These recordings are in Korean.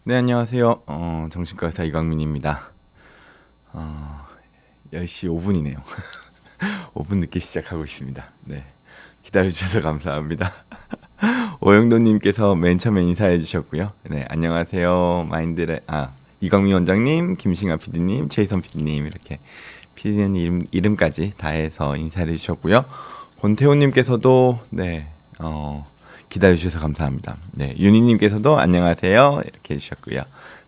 네, 안녕하세요. 정신과 의사 이광민입니다. 10시 5분이네요. 5분 늦게 시작하고 있습니다. 네, 기다려주셔서 감사합니다. 오영도님께서 맨 처음에 인사해 주셨고요. 네, 안녕하세요. 이광민 원장님, 김싱아 PD님, 최희선 PD님 이렇게 PD님 이름까지 다 해서 인사해 주셨고요. 권태호님께서도 기다려주셔서 감사합니다. 네, 윤희님께서도 안녕하세요 이렇게 해주셨고요.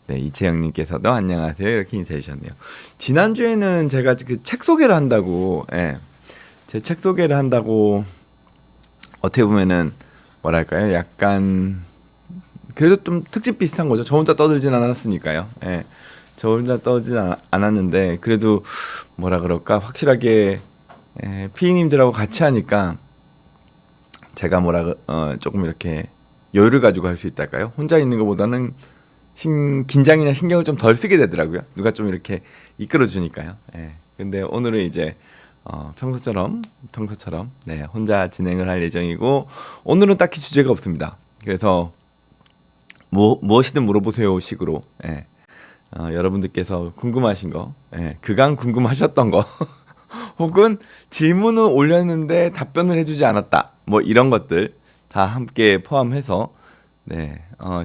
네, 이채영님께서도 안녕하세요 이렇게 인사해 주셨네요. 지난주에는 제가 그 책 소개를 한다고, 제 책 소개를 한다고 어떻게 보면은 뭐랄까요, 약간 그래도 좀 특집 비슷한 거죠. 저 혼자 떠들진 않았으니까요. 저 혼자 떠들진 않았는데 그래도 뭐라 그럴까, 확실하게 피디님들하고 같이 하니까 제가 조금 이렇게 여유를 가지고 할 수 있달까요? 혼자 있는 것보다는 긴장이나 신경을 좀 덜 쓰게 되더라고요. 누가 좀 이렇게 이끌어 주니까요. 근데 오늘은 이제 평소처럼 혼자 진행을 할 예정이고, 오늘은 딱히 주제가 없습니다. 그래서 무엇이든 물어보세요 식으로, 여러분들께서 궁금하신 거, 그간 궁금하셨던 거 혹은 질문을 올렸는데 답변을 해주지 않았다, 뭐 이런 것들 다 함께 포함해서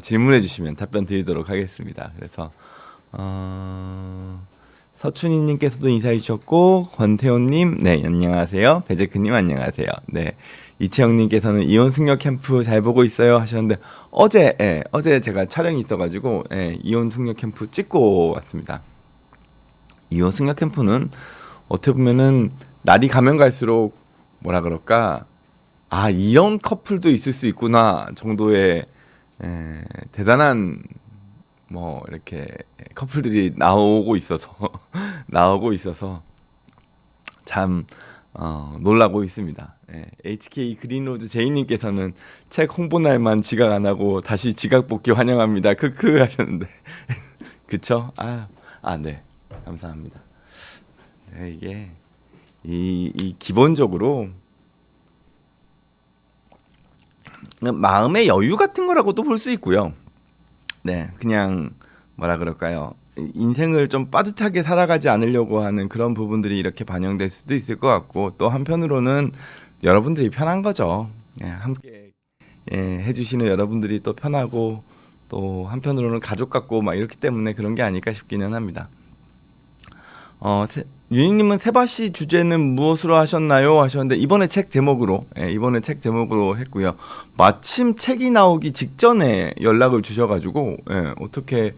질문해 주시면 답변 드리도록 하겠습니다. 그래서 서춘희님께서도 인사해 주셨고, 권태호님 네 안녕하세요, 배재크님 안녕하세요. 네, 이채영님께서는 이혼 숙녀 캠프 잘 보고 있어요 하셨는데, 어제 제가 촬영이 있어가지고 이혼 숙녀 캠프 찍고 왔습니다. 이혼 숙녀 캠프는 어떻게 보면은 날이 가면 갈수록 뭐라 그럴까, 이런 커플도 있을 수 있구나 정도의 대단한 뭐 이렇게 커플들이 나오고 있어서 참 놀라고 있습니다. HK 그린로즈 제이님께서는 책 홍보 날만 지각 안 하고 다시 지각 복귀 환영합니다. 크크 하셨는데 그쵸? 네, 감사합니다. 이게 이 기본적으로 마음의 여유 같은 거라고도 볼 수 있고요. 네, 그냥 뭐라 그럴까요, 인생을 좀 빠듯하게 살아가지 않으려고 하는 그런 부분들이 이렇게 반영될 수도 있을 것 같고, 또 한편으로는 여러분들이 편한 거죠. 함께 해주시는 여러분들이 또 편하고, 또 한편으로는 가족 같고 막 이렇기 때문에 그런 게 아닐까 싶기는 합니다. 유니님은 세바씨 주제는 무엇으로 하셨나요 하셨는데, 이번에 책 제목으로 했고요. 마침 책이 나오기 직전에 연락을 주셔가지고 어떻게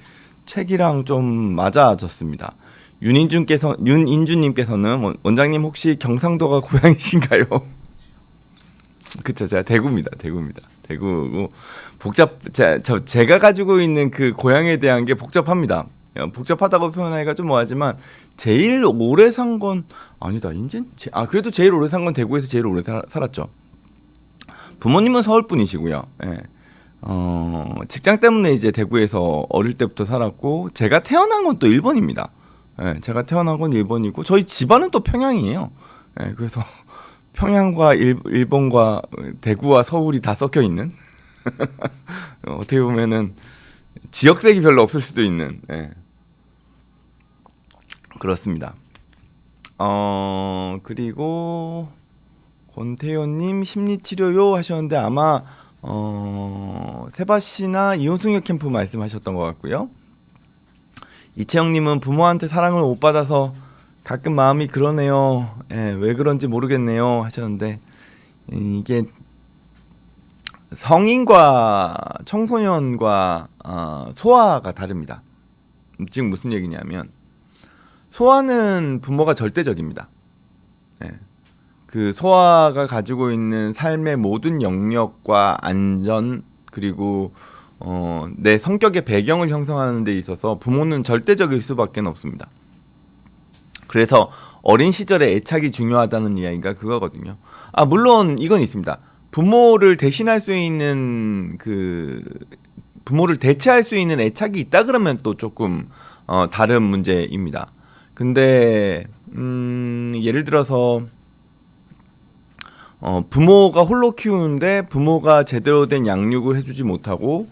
책이랑 좀 맞아졌습니다. 윤인주님께서는 원장님 혹시 경상도가 고향이신가요? 그쵸, 제가 대구입니다. 대구고 제가 가지고 있는 그 고향에 대한 게 복잡합니다. 복잡하다고 표현하기가 좀 뭐하지만, 제일 오래 산 건 아니다. 그래도 제일 오래 산 건 대구에서 제일 오래 살았죠. 부모님은 서울 분이시고요. 직장 때문에 이제 대구에서 어릴 때부터 살았고, 제가 태어난 건 또 일본입니다. 제가 태어난 건 일본이고, 저희 집안은 또 평양이에요. 그래서 평양과 일본과 대구와 서울이 다 섞여 있는 어떻게 보면은 지역색이 별로 없을 수도 있는, 그렇습니다. 그리고 권태현님 심리치료요 하셨는데, 아마 세바씨나 이혼숙녀 캠프 말씀하셨던 것 같고요. 이채영님은 부모한테 사랑을 못 받아서 가끔 마음이 그러네요. 왜 그런지 모르겠네요 하셨는데, 이게 성인과 청소년과 소아가 다릅니다. 지금 무슨 얘기냐면, 소아는 부모가 절대적입니다. 그 소아가 가지고 있는 삶의 모든 영역과 안전, 그리고 내 성격의 배경을 형성하는 데 있어서 부모는 절대적일 수밖에 없습니다. 그래서 어린 시절에 애착이 중요하다는 이야기가 그거거든요. 물론 이건 있습니다. 부모를 대신할 수 있는, 부모를 대체할 수 있는 애착이 있다 그러면 또 조금 다른 문제입니다. 근데 예를 들어서 부모가 홀로 키우는데 부모가 제대로 된 양육을 해주지 못하고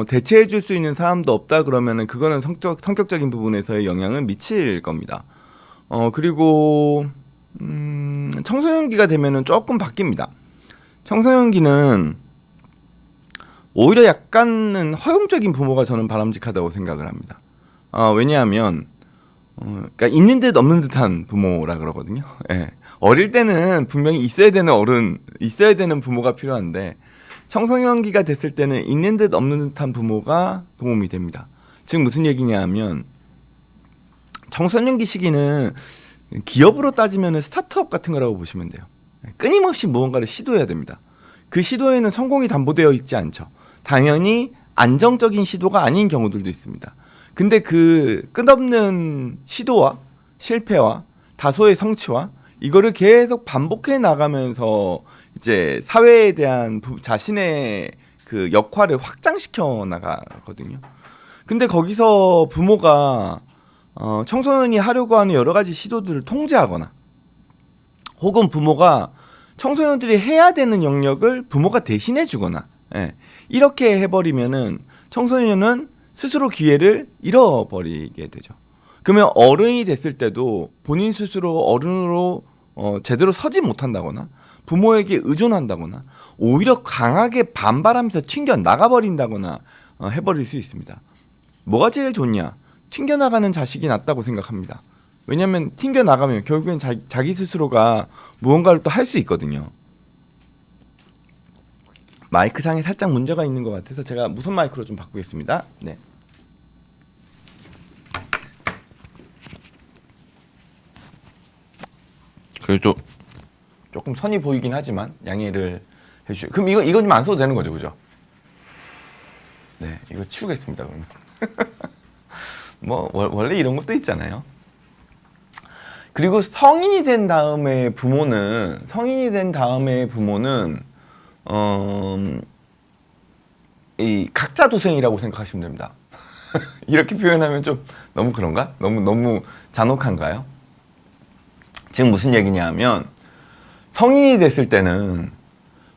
대체해 줄 수 있는 사람도 없다 그러면은 그거는 성격적인 부분에서의 영향을 미칠 겁니다. 그리고 청소년기가 되면은 조금 바뀝니다. 청소년기는 오히려 약간은 허용적인 부모가 저는 바람직하다고 생각을 합니다. 왜냐하면 그러니까 있는 듯 없는 듯한 부모라 그러거든요. 예. 어릴 때는 분명히 있어야 되는 어른, 있어야 되는 부모가 필요한데 청소년기가 됐을 때는 있는 듯 없는 듯한 부모가 도움이 됩니다. 즉 무슨 얘기냐면 청소년기 시기는 기업으로 따지면 스타트업 같은 거라고 보시면 돼요. 끊임없이 무언가를 시도해야 됩니다. 그 시도에는 성공이 담보되어 있지 않죠. 당연히 안정적인 시도가 아닌 경우들도 있습니다. 근데 그 끝없는 시도와 실패와 다소의 성취와 이거를 계속 반복해 나가면서 이제 사회에 대한 자신의 그 역할을 확장시켜 나가거든요. 근데 거기서 부모가 청소년이 하려고 하는 여러 가지 시도들을 통제하거나 혹은 부모가 청소년들이 해야 되는 영역을 부모가 대신해 주거나 이렇게 해버리면은 청소년은 스스로 기회를 잃어버리게 되죠. 그러면 어른이 됐을 때도 본인 스스로 어른으로 제대로 서지 못한다거나 부모에게 의존한다거나 오히려 강하게 반발하면서 튕겨 나가버린다거나 해버릴 수 있습니다. 뭐가 제일 좋냐? 튕겨나가는 자식이 낫다고 생각합니다. 왜냐하면 튕겨나가면 결국엔 자기 스스로가 무언가를 또 할 수 있거든요. 마이크 상에 살짝 문제가 있는 것 같아서 제가 무선 마이크로 좀 바꾸겠습니다. 네. 그래도 조금 선이 보이긴 하지만 양해를 해주세요. 그럼 이거 좀 안 써도 되는 거죠, 그죠? 네, 이거 치우겠습니다. 그러면. 뭐 원래 이런 것도 있잖아요. 그리고 성인이 된 다음에 부모는 이 각자 도생이라고 생각하시면 됩니다. 이렇게 표현하면 좀 너무 그런가? 너무 잔혹한가요? 지금 무슨 얘기냐면 성인이 됐을 때는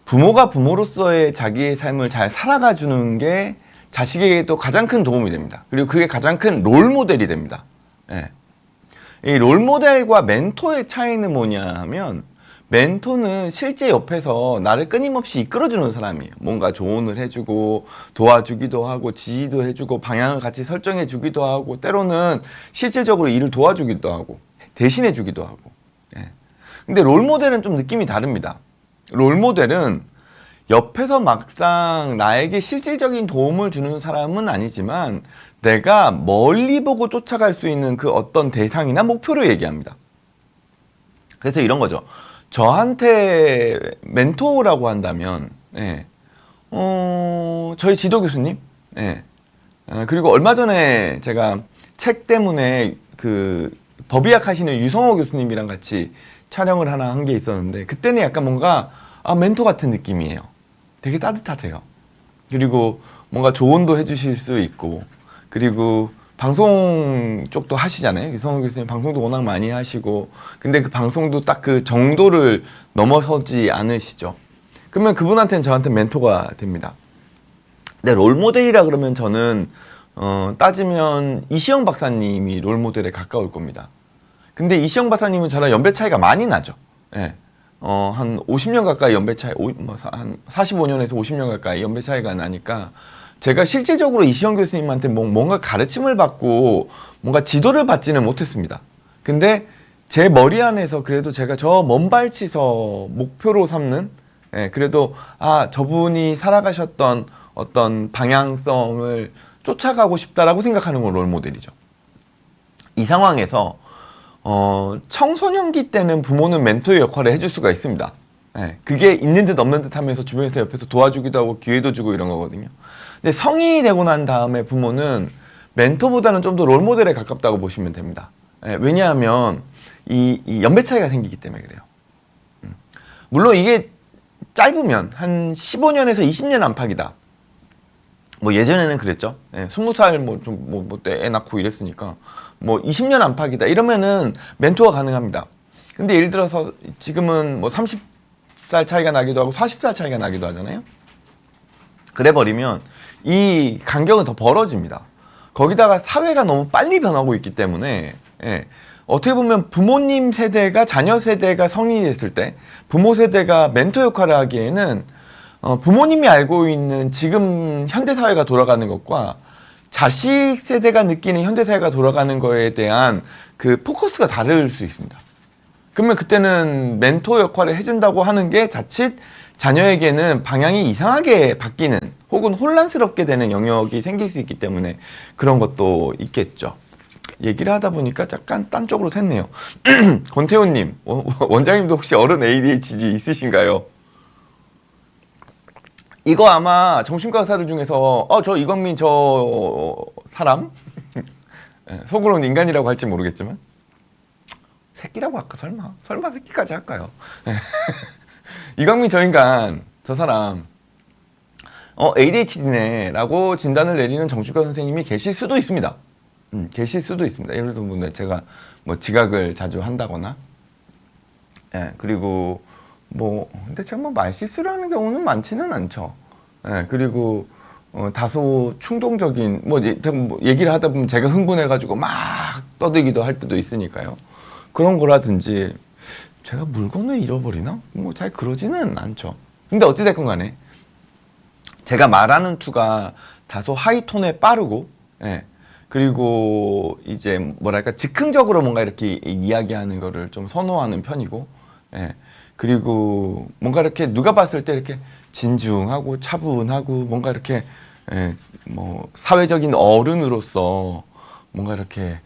부모가 부모로서의 자기의 삶을 잘 살아가 주는 게 자식에게 또 가장 큰 도움이 됩니다. 그리고 그게 가장 큰 롤모델이 됩니다. 예. 이 롤모델과 멘토의 차이는 뭐냐 하면 멘토는 실제 옆에서 나를 끊임없이 이끌어주는 사람이에요. 뭔가 조언을 해주고 도와주기도 하고 지지도 해주고 방향을 같이 설정해주기도 하고 때로는 실질적으로 일을 도와주기도 하고 대신해주기도 하고. 예. 근데 롤모델은 좀 느낌이 다릅니다. 롤모델은 옆에서 막상 나에게 실질적인 도움을 주는 사람은 아니지만 내가 멀리 보고 쫓아갈 수 있는 그 어떤 대상이나 목표를 얘기합니다. 그래서 이런 거죠. 저한테 멘토라고 한다면 저희 지도 교수님 그리고 얼마 전에 제가 책 때문에 그 법의학 하시는 유성호 교수님이랑 같이 촬영을 하나 한 게 있었는데 그때는 약간 뭔가 멘토 같은 느낌이에요. 되게 따뜻하세요. 그리고 뭔가 조언도 해주실 수 있고 그리고 방송 쪽도 하시잖아요. 유성호 교수님 방송도 워낙 많이 하시고 근데 그 방송도 딱 그 정도를 넘어서지 않으시죠. 그러면 그분한테는 저한테 멘토가 됩니다. 근데 롤모델이라 그러면 저는 따지면 이시영 박사님이 롤모델에 가까울 겁니다. 근데 이시영 박사님은 저랑 연배 차이가 많이 나죠. 예. 한 50년 가까이 연배 차이, 한 45년에서 50년 가까이 연배 차이가 나니까 제가 실질적으로 이시영 교수님한테 뭔가 가르침을 받고 뭔가 지도를 받지는 못했습니다. 근데 제 머리 안에서 그래도 제가 저 먼 발치서 목표로 삼는 그래도 저분이 살아가셨던 어떤 방향성을 쫓아가고 싶다라고 생각하는 건 롤모델이죠. 이 상황에서 청소년기 때는 부모는 멘토의 역할을 해줄 수가 있습니다. 그게 있는 듯 없는 듯 하면서 주변에서 옆에서 도와주기도 하고 기회도 주고 이런 거거든요. 근데 성인이 되고 난 다음에 부모는 멘토보다는 좀 더 롤모델에 가깝다고 보시면 됩니다. 왜냐하면 이 연배 차이가 생기기 때문에 그래요. 물론 이게 짧으면 한 15년에서 20년 안팎이다. 뭐 예전에는 그랬죠. 20살 때 애 낳고 이랬으니까 20년 안팎이다. 이러면은 멘토가 가능합니다. 근데 예를 들어서 지금은 30살 차이가 나기도 하고 40살 차이가 나기도 하잖아요. 그래 버리면 이 간격은 더 벌어집니다. 거기다가 사회가 너무 빨리 변하고 있기 때문에 예, 어떻게 보면 부모님 세대가 자녀 세대가 성인이 됐을 때 부모 세대가 멘토 역할을 하기에는 부모님이 알고 있는 지금 현대 사회가 돌아가는 것과 자식 세대가 느끼는 현대 사회가 돌아가는 거에 대한 그 포커스가 다를 수 있습니다. 그러면 그때는 멘토 역할을 해준다고 하는 게 자칫 자녀에게는 방향이 이상하게 바뀌는 혹은 혼란스럽게 되는 영역이 생길 수 있기 때문에 그런 것도 있겠죠. 얘기를 하다 보니까 약간 딴 쪽으로 샜네요. 권태호님, 원장님도 혹시 어른 ADHD 있으신가요? 이거 아마 정신과 의사들 중에서 저 이광민 저 사람 속으로는 인간이라고 할지 모르겠지만 새끼라고 할까 설마 새끼까지 할까요? 이광민 저 인간 저 사람 ADHD네 라고 진단을 내리는 정신과 선생님이 계실 수도 있습니다. 계실 수도 있습니다. 예를 들어서 뭐 제가 뭐 지각을 자주 한다거나 그리고 뭐 근데 제가 뭐 말실수를 하는 경우는 많지는 않죠. 그리고 다소 충동적인 뭐 얘기를 하다 보면 제가 흥분해가지고 막 떠들기도 할 때도 있으니까요. 그런 거라든지 제가 물건을 잃어버리나? 뭐 잘 그러지는 않죠. 근데 어찌됐건 간에 제가 말하는 투가 다소 하이톤에 빠르고 그리고 이제 뭐랄까 즉흥적으로 뭔가 이렇게 이야기하는 거를 좀 선호하는 편이고 그리고 뭔가 이렇게 누가 봤을 때 이렇게 진중하고 차분하고 뭔가 이렇게 뭐 사회적인 어른으로서 뭔가 이렇게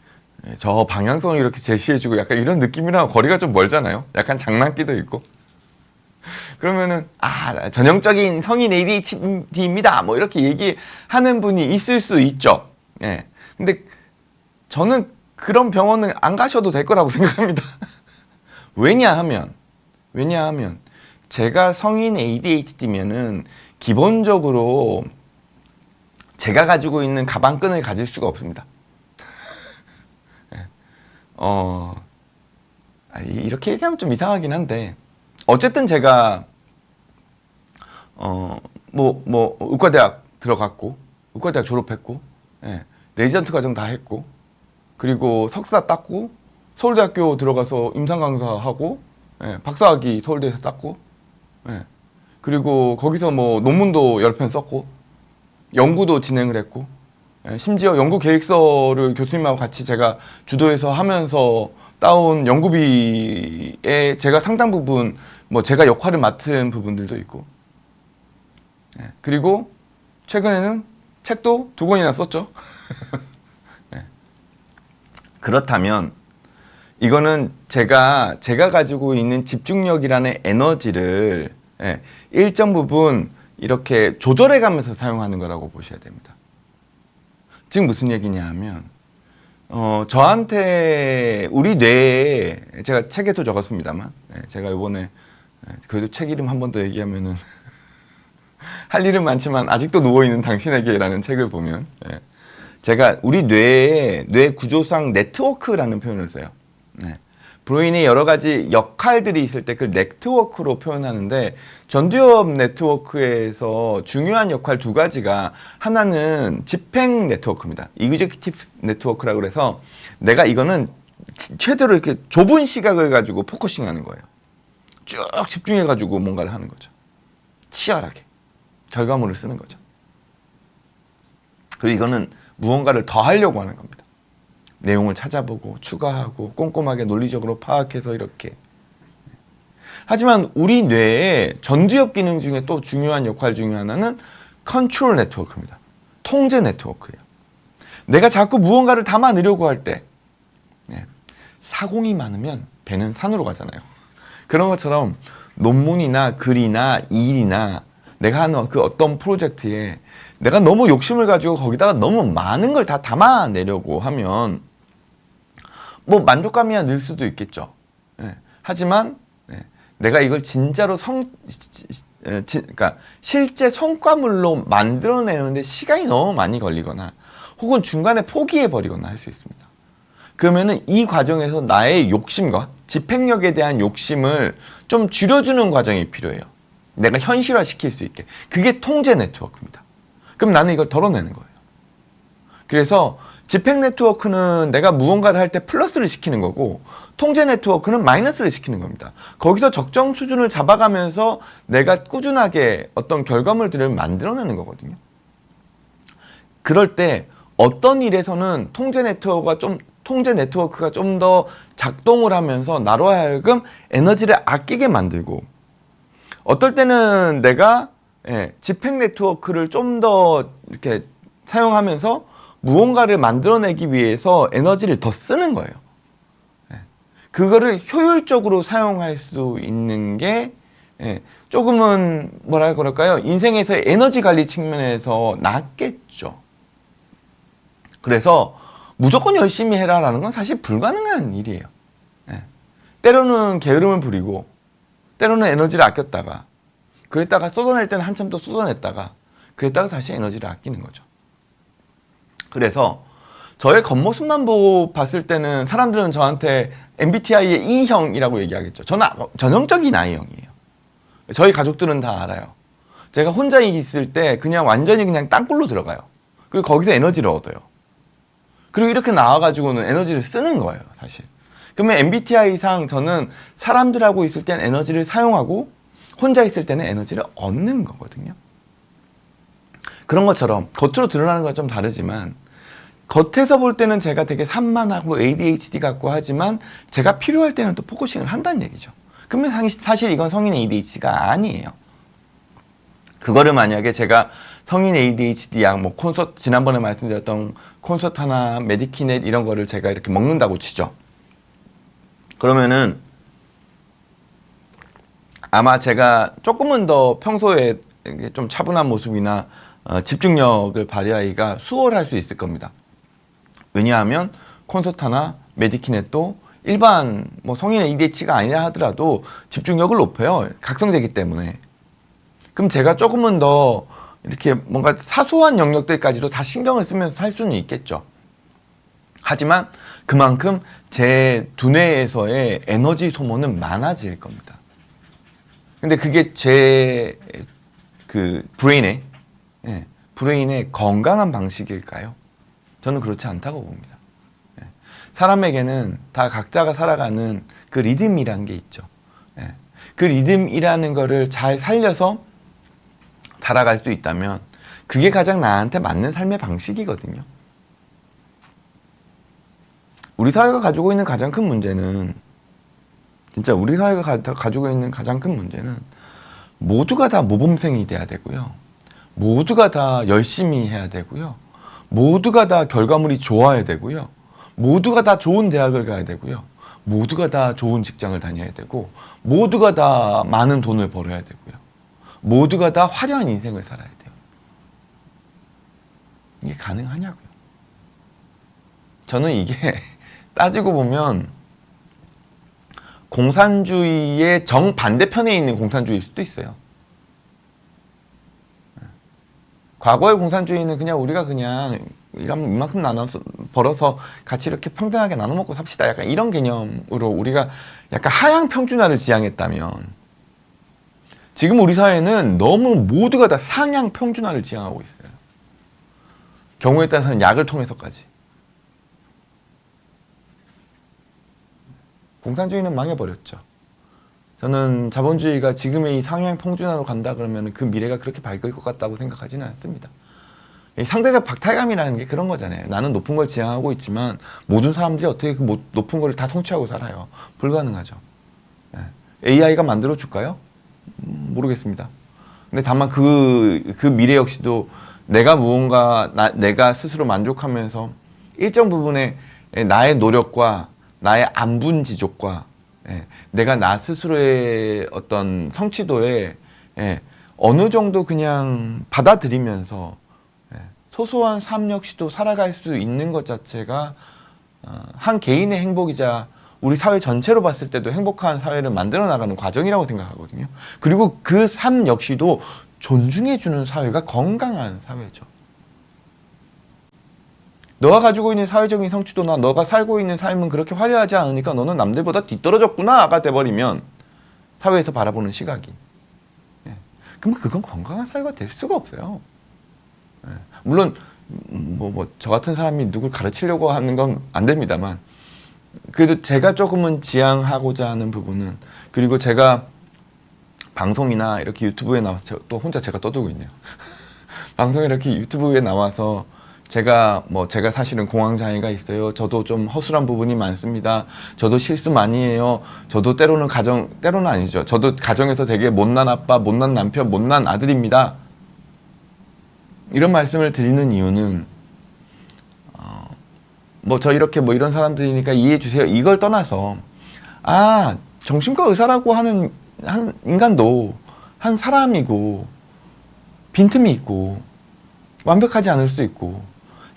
저 방향성을 이렇게 제시해주고 약간 이런 느낌이랑 거리가 좀 멀잖아요. 약간 장난기도 있고. 그러면은 전형적인 성인 ADHD입니다. 뭐 이렇게 얘기하는 분이 있을 수 있죠. 근데 저는 그런 병원은 안 가셔도 될 거라고 생각합니다. 왜냐하면 제가 성인 ADHD면은 기본적으로 제가 가지고 있는 가방끈을 가질 수가 없습니다. 이렇게 얘기하면 좀 이상하긴 한데 어쨌든 제가 의과대학 들어갔고 의과대학 졸업했고 레지던트 과정 다 했고 그리고 석사 땄고 서울대학교 들어가서 임상 강사하고 박사학위 서울대에서 땄고 그리고 거기서 뭐 논문도 여러 편 썼고 연구도 진행을 했고 심지어 연구 계획서를 교수님하고 같이 제가 주도해서 하면서 따온 연구비에 제가 상당 부분 뭐 제가 역할을 맡은 부분들도 있고 그리고 최근에는 책도 2권이나 썼죠. 그렇다면 이거는 제가 가지고 있는 집중력이라는 에너지를 일정 부분 이렇게 조절해 가면서 사용하는 거라고 보셔야 됩니다. 지금 무슨 얘기냐 하면 저한테 우리 뇌에 제가 책에도 적었습니다만 제가 이번에 그래도 책 이름 한 번 더 얘기하면은 할 일은 많지만 아직도 누워있는 당신에게라는 책을 보면 제가 우리 뇌 구조상 네트워크라는 표현을 써요. 브레인에 여러 가지 역할들이 있을 때 그 네트워크로 표현하는데 전두엽 네트워크에서 중요한 역할 2가지가 하나는 집행 네트워크입니다. 이그제큐티브 네트워크라고 그래서 내가 이거는 최대로 이렇게 좁은 시각을 가지고 포커싱하는 거예요. 쭉 집중해가지고 뭔가를 하는 거죠. 치열하게 결과물을 쓰는 거죠. 그리고 이거는 무언가를 더 하려고 하는 겁니다. 내용을 찾아보고 추가하고 꼼꼼하게 논리적으로 파악해서 이렇게. 하지만 우리 뇌의 전두엽 기능 중에 또 중요한 역할 중에 하나는 컨트롤 네트워크입니다. 통제 네트워크예요. 내가 자꾸 무언가를 담아내려고 할 때 사공이 많으면 배는 산으로 가잖아요. 그런 것처럼 논문이나 글이나 일이나 내가 하는 그 어떤 프로젝트에 내가 너무 욕심을 가지고 거기다가 너무 많은 걸 다 담아내려고 하면 뭐 만족감이야 늘 수도 있겠죠. 하지만 내가 이걸 진짜로 그러니까 실제 성과물로 만들어내는데 시간이 너무 많이 걸리거나 혹은 중간에 포기해버리거나 할 수 있습니다. 그러면은 이 과정에서 나의 욕심과 집행력에 대한 욕심을 좀 줄여주는 과정이 필요해요. 내가 현실화시킬 수 있게. 그게 통제 네트워크입니다. 그럼 나는 이걸 덜어내는 거예요. 그래서 집행 네트워크는 내가 무언가를 할 때 플러스를 시키는 거고, 통제 네트워크는 마이너스를 시키는 겁니다. 거기서 적정 수준을 잡아가면서 내가 꾸준하게 어떤 결과물들을 만들어내는 거거든요. 그럴 때 어떤 일에서는 통제 네트워크가 좀 더 작동을 하면서 나로 하여금 에너지를 아끼게 만들고, 어떨 때는 내가 집행 네트워크를 좀 더 이렇게 사용하면서 무언가를 만들어내기 위해서 에너지를 더 쓰는 거예요. 그거를 효율적으로 사용할 수 있는 게 조금은 뭐라 그럴까요? 인생에서의 에너지 관리 측면에서 낫겠죠. 그래서 무조건 열심히 해라라는 건 사실 불가능한 일이에요. 때로는 게으름을 부리고, 때로는 에너지를 아꼈다가, 그랬다가 쏟아낼 때는 한참 더 쏟아냈다가, 그랬다가 다시 에너지를 아끼는 거죠. 그래서 저의 겉모습만 보고 봤을 때는 사람들은 저한테 MBTI의 E형이라고 얘기하겠죠. 저는 전형적인 I형이에요. 저희 가족들은 다 알아요. 제가 혼자 있을 때 그냥 완전히 그냥 땅굴로 들어가요. 그리고 거기서 에너지를 얻어요. 그리고 이렇게 나와가지고는 에너지를 쓰는 거예요, 사실. 그러면 MBTI상 저는 사람들하고 있을 땐 에너지를 사용하고 혼자 있을 때는 에너지를 얻는 거거든요. 그런 것처럼 겉으로 드러나는 건 좀 다르지만, 겉에서 볼 때는 제가 되게 산만하고 ADHD 같고 하지만 제가 필요할 때는 또 포커싱을 한다는 얘기죠. 그러면 사실 이건 성인 ADHD가 아니에요. 그거를 만약에 제가 성인 ADHD 약, 뭐 지난번에 말씀드렸던 콘서타나 메디키넷 이런 거를 제가 이렇게 먹는다고 치죠. 그러면은 아마 제가 조금은 더 평소에 좀 차분한 모습이나 집중력을 발휘하기가 수월할 수 있을 겁니다. 왜냐하면 콘서타나 메디키넷도 일반 뭐 성인 ADHD가 아니라 하더라도 집중력을 높여요. 각성제이기 때문에. 그럼 제가 조금은 더 이렇게 뭔가 사소한 영역들까지도 다 신경을 쓰면서 살 수는 있겠죠. 하지만 그만큼 제 두뇌에서의 에너지 소모는 많아질 겁니다. 근데 그게 제 브레인의 건강한 방식일까요? 저는 그렇지 않다고 봅니다. 사람에게는 다 각자가 살아가는 그 리듬이라는 게 있죠. 그 리듬이라는 거를 잘 살려서 살아갈 수 있다면 그게 가장 나한테 맞는 삶의 방식이거든요. 우리 사회가 가지고 있는 가장 큰 문제는, 진짜 우리 사회가 가지고 있는 가장 큰 문제는 모두가 다 모범생이 돼야 되고요. 모두가 다 열심히 해야 되고요. 모두가 다 결과물이 좋아야 되고요. 모두가 다 좋은 대학을 가야 되고요. 모두가 다 좋은 직장을 다녀야 되고, 모두가 다 많은 돈을 벌어야 되고요. 모두가 다 화려한 인생을 살아야 돼요. 이게 가능하냐고요. 저는 이게 따지고 보면 공산주의의 정반대편에 있는 공산주의일 수도 있어요. 과거의 공산주의는 그냥 우리가 그냥 이러면 이만큼 나눠서 벌어서 같이 이렇게 평등하게 나눠 먹고 삽시다. 약간 이런 개념으로 우리가 약간 하향 평준화를 지향했다면, 지금 우리 사회는 너무 모두가 다 상향 평준화를 지향하고 있어요. 경우에 따라서는 약을 통해서까지. 공산주의는 망해버렸죠. 저는 자본주의가 지금의 이 상향 평준화로 간다 그러면 그 미래가 그렇게 밝을 것 같다고 생각하지는 않습니다. 상대적 박탈감이라는 게 그런 거잖아요. 나는 높은 걸 지향하고 있지만 모든 사람들이 어떻게 그 높은 걸 다 성취하고 살아요. 불가능하죠. AI가 만들어 줄까요? 모르겠습니다. 근데 다만 그 미래 역시도 내가 스스로 만족하면서 일정 부분에 나의 노력과 나의 안분지족과 내가 나 스스로의 어떤 성취도에 어느 정도 그냥 받아들이면서 소소한 삶 역시도 살아갈 수 있는 것 자체가 한 개인의 행복이자 우리 사회 전체로 봤을 때도 행복한 사회를 만들어 나가는 과정이라고 생각하거든요. 그리고 그 삶 역시도 존중해주는 사회가 건강한 사회죠. 너가 가지고 있는 사회적인 성취도나 너가 살고 있는 삶은 그렇게 화려하지 않으니까 너는 남들보다 뒤떨어졌구나가 돼버리면 사회에서 바라보는 시각이, 그럼 그건 건강한 사회가 될 수가 없어요. 물론 저 같은 사람이 누굴 가르치려고 하는 건 안 됩니다만, 그래도 제가 조금은 지향하고자 하는 부분은, 그리고 제가 방송이나 이렇게 유튜브에 나와서 또 혼자 제가 떠들고 있네요. 방송에 이렇게 유튜브에 나와서 제가 사실은 공황장애가 있어요. 저도 좀 허술한 부분이 많습니다. 저도 실수 많이 해요. 저도 때로는 때로는 아니죠. 저도 가정에서 되게 못난 아빠, 못난 남편, 못난 아들입니다. 이런 말씀을 드리는 이유는 저 이렇게 이런 사람들이니까 이해해 주세요. 이걸 떠나서 정신과 의사라고 하는 한 인간도 한 사람이고 빈틈이 있고 완벽하지 않을 수도 있고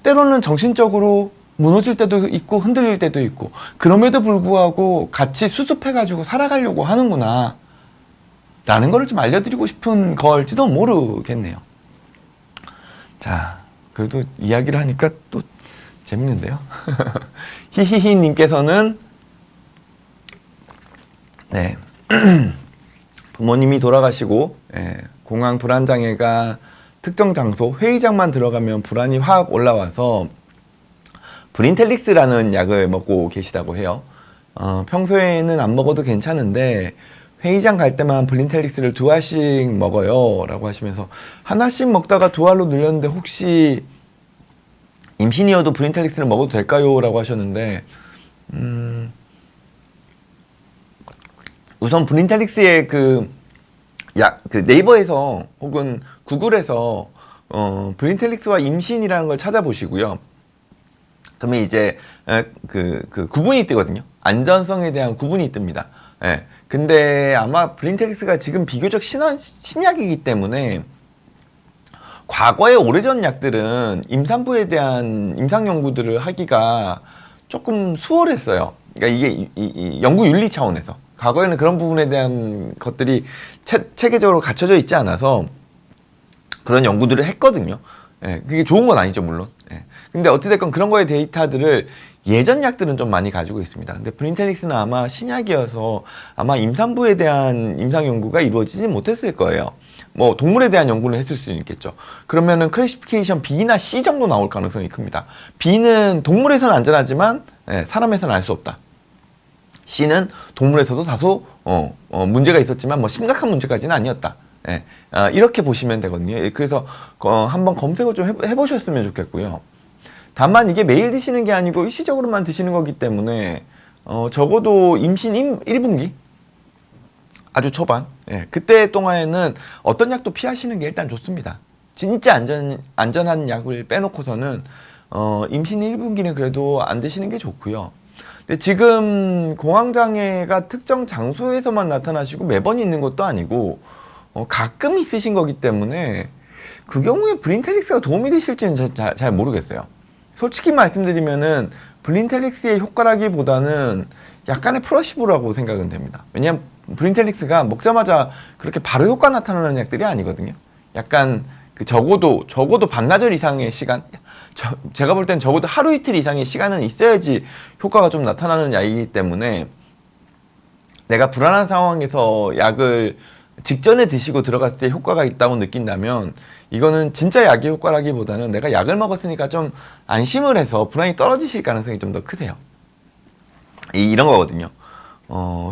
때로는 정신적으로 무너질 때도 있고 흔들릴 때도 있고 그럼에도 불구하고 같이 수습해가지고 살아가려고 하는구나 라는 거를 좀 알려드리고 싶은 걸지도 모르겠네요. 자, 그래도 이야기를 하니까 또 재밌는데요. 히히히 님께서는 네 부모님이 돌아가시고 공황 불안장애가 특정 장소 회의장만 들어가면 불안이 확 올라와서 브린텔릭스라는 약을 먹고 계시다고 해요. 평소에는 안 먹어도 괜찮은데 회의장 갈 때만 브린텔릭스를 2알씩 먹어요 라고 하시면서 하나씩 먹다가 2알로 늘렸는데 혹시 임신이어도 브린텔릭스를 먹어도 될까요? 라고 하셨는데 우선 브린텔릭스의 그 네이버에서 혹은 구글에서 브린텔릭스와 임신이라는 걸 찾아보시고요. 그러면 이제 그 구분이 뜨거든요. 안전성에 대한 구분이 뜹니다. 예. 근데 아마 브린텔릭스가 지금 비교적 신약이기 때문에 과거의 오래전 약들은 임산부에 대한 임상 연구들을 하기가 조금 수월했어요. 그러니까 이게 이 연구 윤리 차원에서 과거에는 그런 부분에 대한 것들이 체계적으로 갖춰져 있지 않아서 그런 연구들을 했거든요. 예, 그게 좋은 건 아니죠, 물론. 예. 근데 어찌됐건 그런 거의 데이터들을 예전 약들은 좀 많이 가지고 있습니다. 근데 브린텔릭스는 아마 신약이어서 아마 임산부에 대한 임상 연구가 이루어지지 못했을 거예요. 동물에 대한 연구를 했을 수 있겠죠. 그러면은 클래시피케이션 B나 C 정도 나올 가능성이 큽니다. B는 동물에서는 안전하지만 사람에서는 알 수 없다. C는 동물에서도 다소 문제가 있었지만 심각한 문제까지는 아니었다. 이렇게 보시면 되거든요. 그래서 한번 검색을 좀 해보셨으면 좋겠고요. 다만 이게 매일 드시는 게 아니고 일시적으로만 드시는 거기 때문에 적어도 임신 1분기 아주 초반 그때 동안에는 어떤 약도 피하시는 게 일단 좋습니다. 진짜 안전한 약을 빼놓고서는 임신 1분기는 그래도 안 드시는 게 좋고요. 근데 지금 공황장애가 특정 장소에서만 나타나시고 매번 있는 것도 아니고 가끔 있으신 거기 때문에 그 경우에 브린텔릭스가 도움이 되실지는 잘 모르겠어요. 솔직히 말씀드리면은 브린텔릭스의 효과라기보다는 약간의 플러시보라고 생각은 됩니다. 왜냐하면 브린텔릭스가 먹자마자 그렇게 바로 효과 나타나는 약들이 아니거든요. 약간 적어도 반나절 이상의 시간, 제가 볼 땐 적어도 하루 이틀 이상의 시간은 있어야지 효과가 좀 나타나는 약이기 때문에 내가 불안한 상황에서 약을 직전에 드시고 들어갔을 때 효과가 있다고 느낀다면 이거는 진짜 약의 효과라기보다는 내가 약을 먹었으니까 좀 안심을 해서 불안이 떨어지실 가능성이 좀 더 크세요. 이런 거거든요.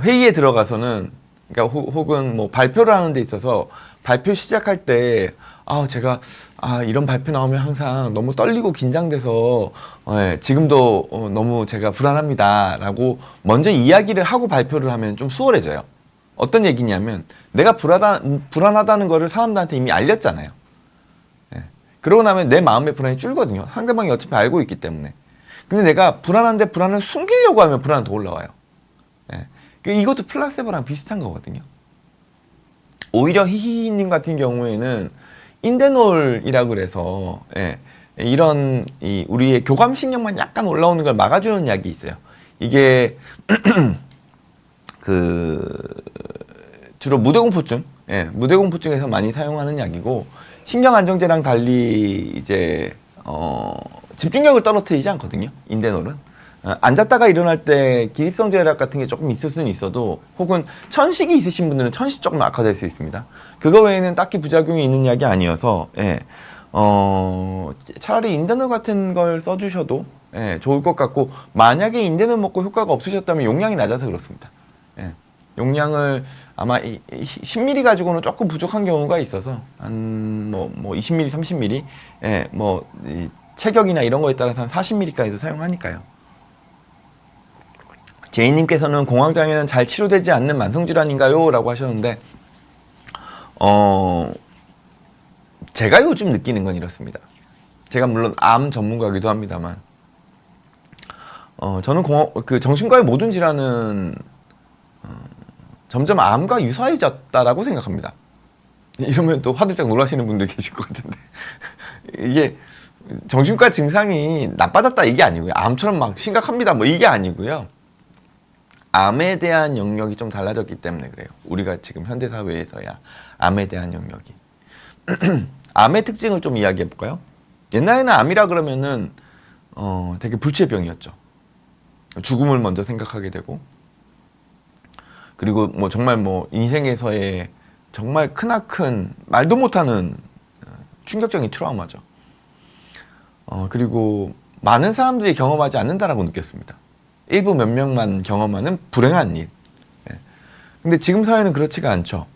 회의에 들어가서는 그러니까 혹은 발표를 하는 데 있어서 발표 시작할 때 제가 이런 발표 나오면 항상 너무 떨리고 긴장돼서 지금도 너무 제가 불안합니다 라고 먼저 이야기를 하고 발표를 하면 좀 수월해져요. 어떤 얘기냐면 내가 불안하다는 거를 사람들한테 이미 알렸잖아요. 그러고 나면 내 마음의 불안이 줄거든요. 상대방이 어차피 알고 있기 때문에. 근데 내가 불안한데 불안을 숨기려고 하면 불안은 더 올라와요. 이것도 플라세보랑 비슷한 거거든요. 오히려 히히히님 같은 경우에는 인데놀이라고 그래서 이런 우리의 교감신경만 약간 올라오는 걸 막아주는 약이 있어요. 이게 주로 무대공포증, 무대공포증에서 많이 사용하는 약이고 신경안정제랑 달리 이제 집중력을 떨어뜨리지 않거든요. 인데놀은. 앉았다가 일어날 때 기립성 저혈압 같은 게 조금 있을 수는 있어도 혹은 천식이 있으신 분들은 천식 조금 악화될 수 있습니다. 그거 외에는 딱히 부작용이 있는 약이 아니어서 차라리 인대노 같은 걸 써주셔도 예, 좋을 것 같고, 만약에 인대노 먹고 효과가 없으셨다면 용량이 낮아서 그렇습니다. 예, 용량을 아마 10ml 가지고는 조금 부족한 경우가 있어서 한 뭐 20ml, 30ml, 예, 이 체격이나 이런 거에 따라서 한 40ml까지도 사용하니까요. 제이님께서는 공황장애는 잘 치료되지 않는 만성질환인가요? 라고 하셨는데, 제가 요즘 느끼는 건 이렇습니다. 제가 물론 암 전문가이기도 합니다만, 저는 정신과의 모든 질환은 점점 암과 유사해졌다라고 생각합니다. 이러면 또 화들짝 놀라시는 분들 계실 것 같은데 이게 정신과 증상이 나빠졌다 이게 아니고요. 암처럼 막 심각합니다 뭐 이게 아니고요. 암에 대한 영역이 좀 달라졌기 때문에 그래요. 우리가 지금 현대사회에서야 암에 대한 영역이 암의 특징을 좀 이야기해 볼까요? 옛날에는 암이라 그러면은 되게 불치의 병이었죠. 죽음을 먼저 생각하게 되고, 그리고 뭐 정말 뭐 인생에서의 정말 크나큰 말도 못하는 충격적인 트라우마죠. 그리고 많은 사람들이 경험하지 않는다라고 느꼈습니다. 일부 몇 명만 경험하는 불행한 일. 근데 지금 사회는 그렇지가 않죠.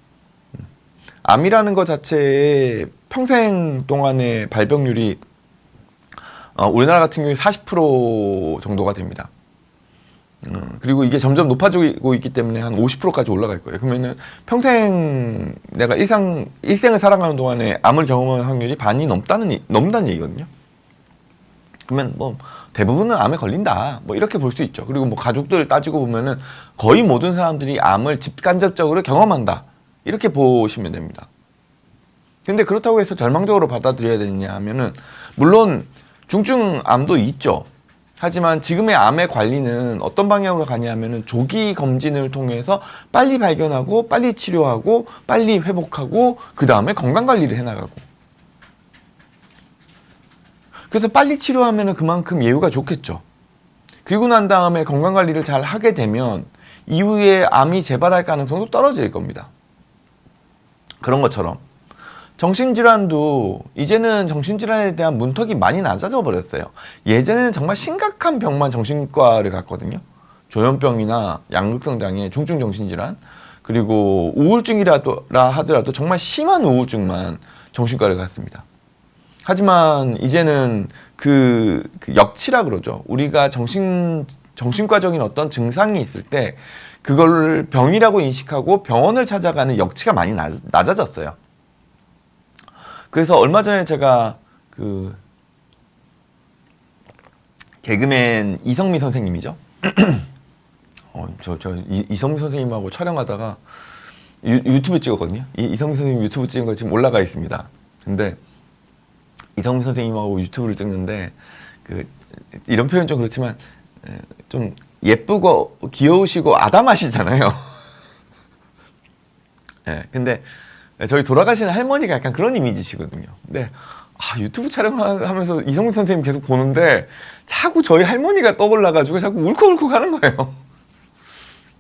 암이라는 것 자체에 평생 동안의 발병률이 우리나라 같은 경우에 40% 정도가 됩니다. 그리고 이게 점점 높아지고 있기 때문에 한 50%까지 올라갈 거예요. 그러면은 평생 내가 일생을 살아가는 동안에 암을 경험할 확률이 반이 넘다는 얘기거든요. 그러면 뭐 대부분은 암에 걸린다 뭐 이렇게 볼 수 있죠. 그리고 뭐 가족들 따지고 보면은 거의 모든 사람들이 암을 직간접적으로 경험한다 이렇게 보시면 됩니다. 근데 그렇다고 해서 절망적으로 받아들여야 되느냐 하면은 물론 중증암도 있죠. 하지만 지금의 암의 관리는 어떤 방향으로 가냐 하면은 조기 검진을 통해서 빨리 발견하고 빨리 치료하고 빨리 회복하고 그 다음에 건강관리를 해나가고, 그래서 빨리 치료하면은 그만큼 예후가 좋겠죠. 그리고 난 다음에 건강관리를 잘 하게 되면 이후에 암이 재발할 가능성도 떨어질 겁니다. 그런 것처럼 정신질환도 이제는 정신질환에 대한 문턱이 많이 낮아져 버렸어요. 예전에는 정말 심각한 병만 정신과를 갔거든요. 조현병이나 양극성 장애, 중증 정신질환, 그리고 우울증이라 하더라도 정말 심한 우울증만 정신과를 갔습니다. 하지만 이제는 그 역치라 그러죠. 우리가 정신과적인 어떤 증상이 있을 때 그걸 병이라고 인식하고 병원을 찾아가는 역치가 많이 낮아졌어요. 그래서 얼마 전에 제가 그 개그맨 이성미 선생님이죠. 이성미 선생님하고 촬영하다가 유튜브 찍었거든요. 이성미 선생님 유튜브 찍은 거 지금 올라가 있습니다. 근데 이성미 선생님하고 유튜브를 찍는데 이런 표현 좀 그렇지만 좀 예쁘고 귀여우시고 아담하시잖아요. 네, 근데 저희 돌아가시는 할머니가 약간 그런 이미지시거든요. 근데 유튜브 촬영하면서 이성미 선생님 계속 보는데 자꾸 저희 할머니가 떠올라가지고 자꾸 울컥울컥 하는 거예요.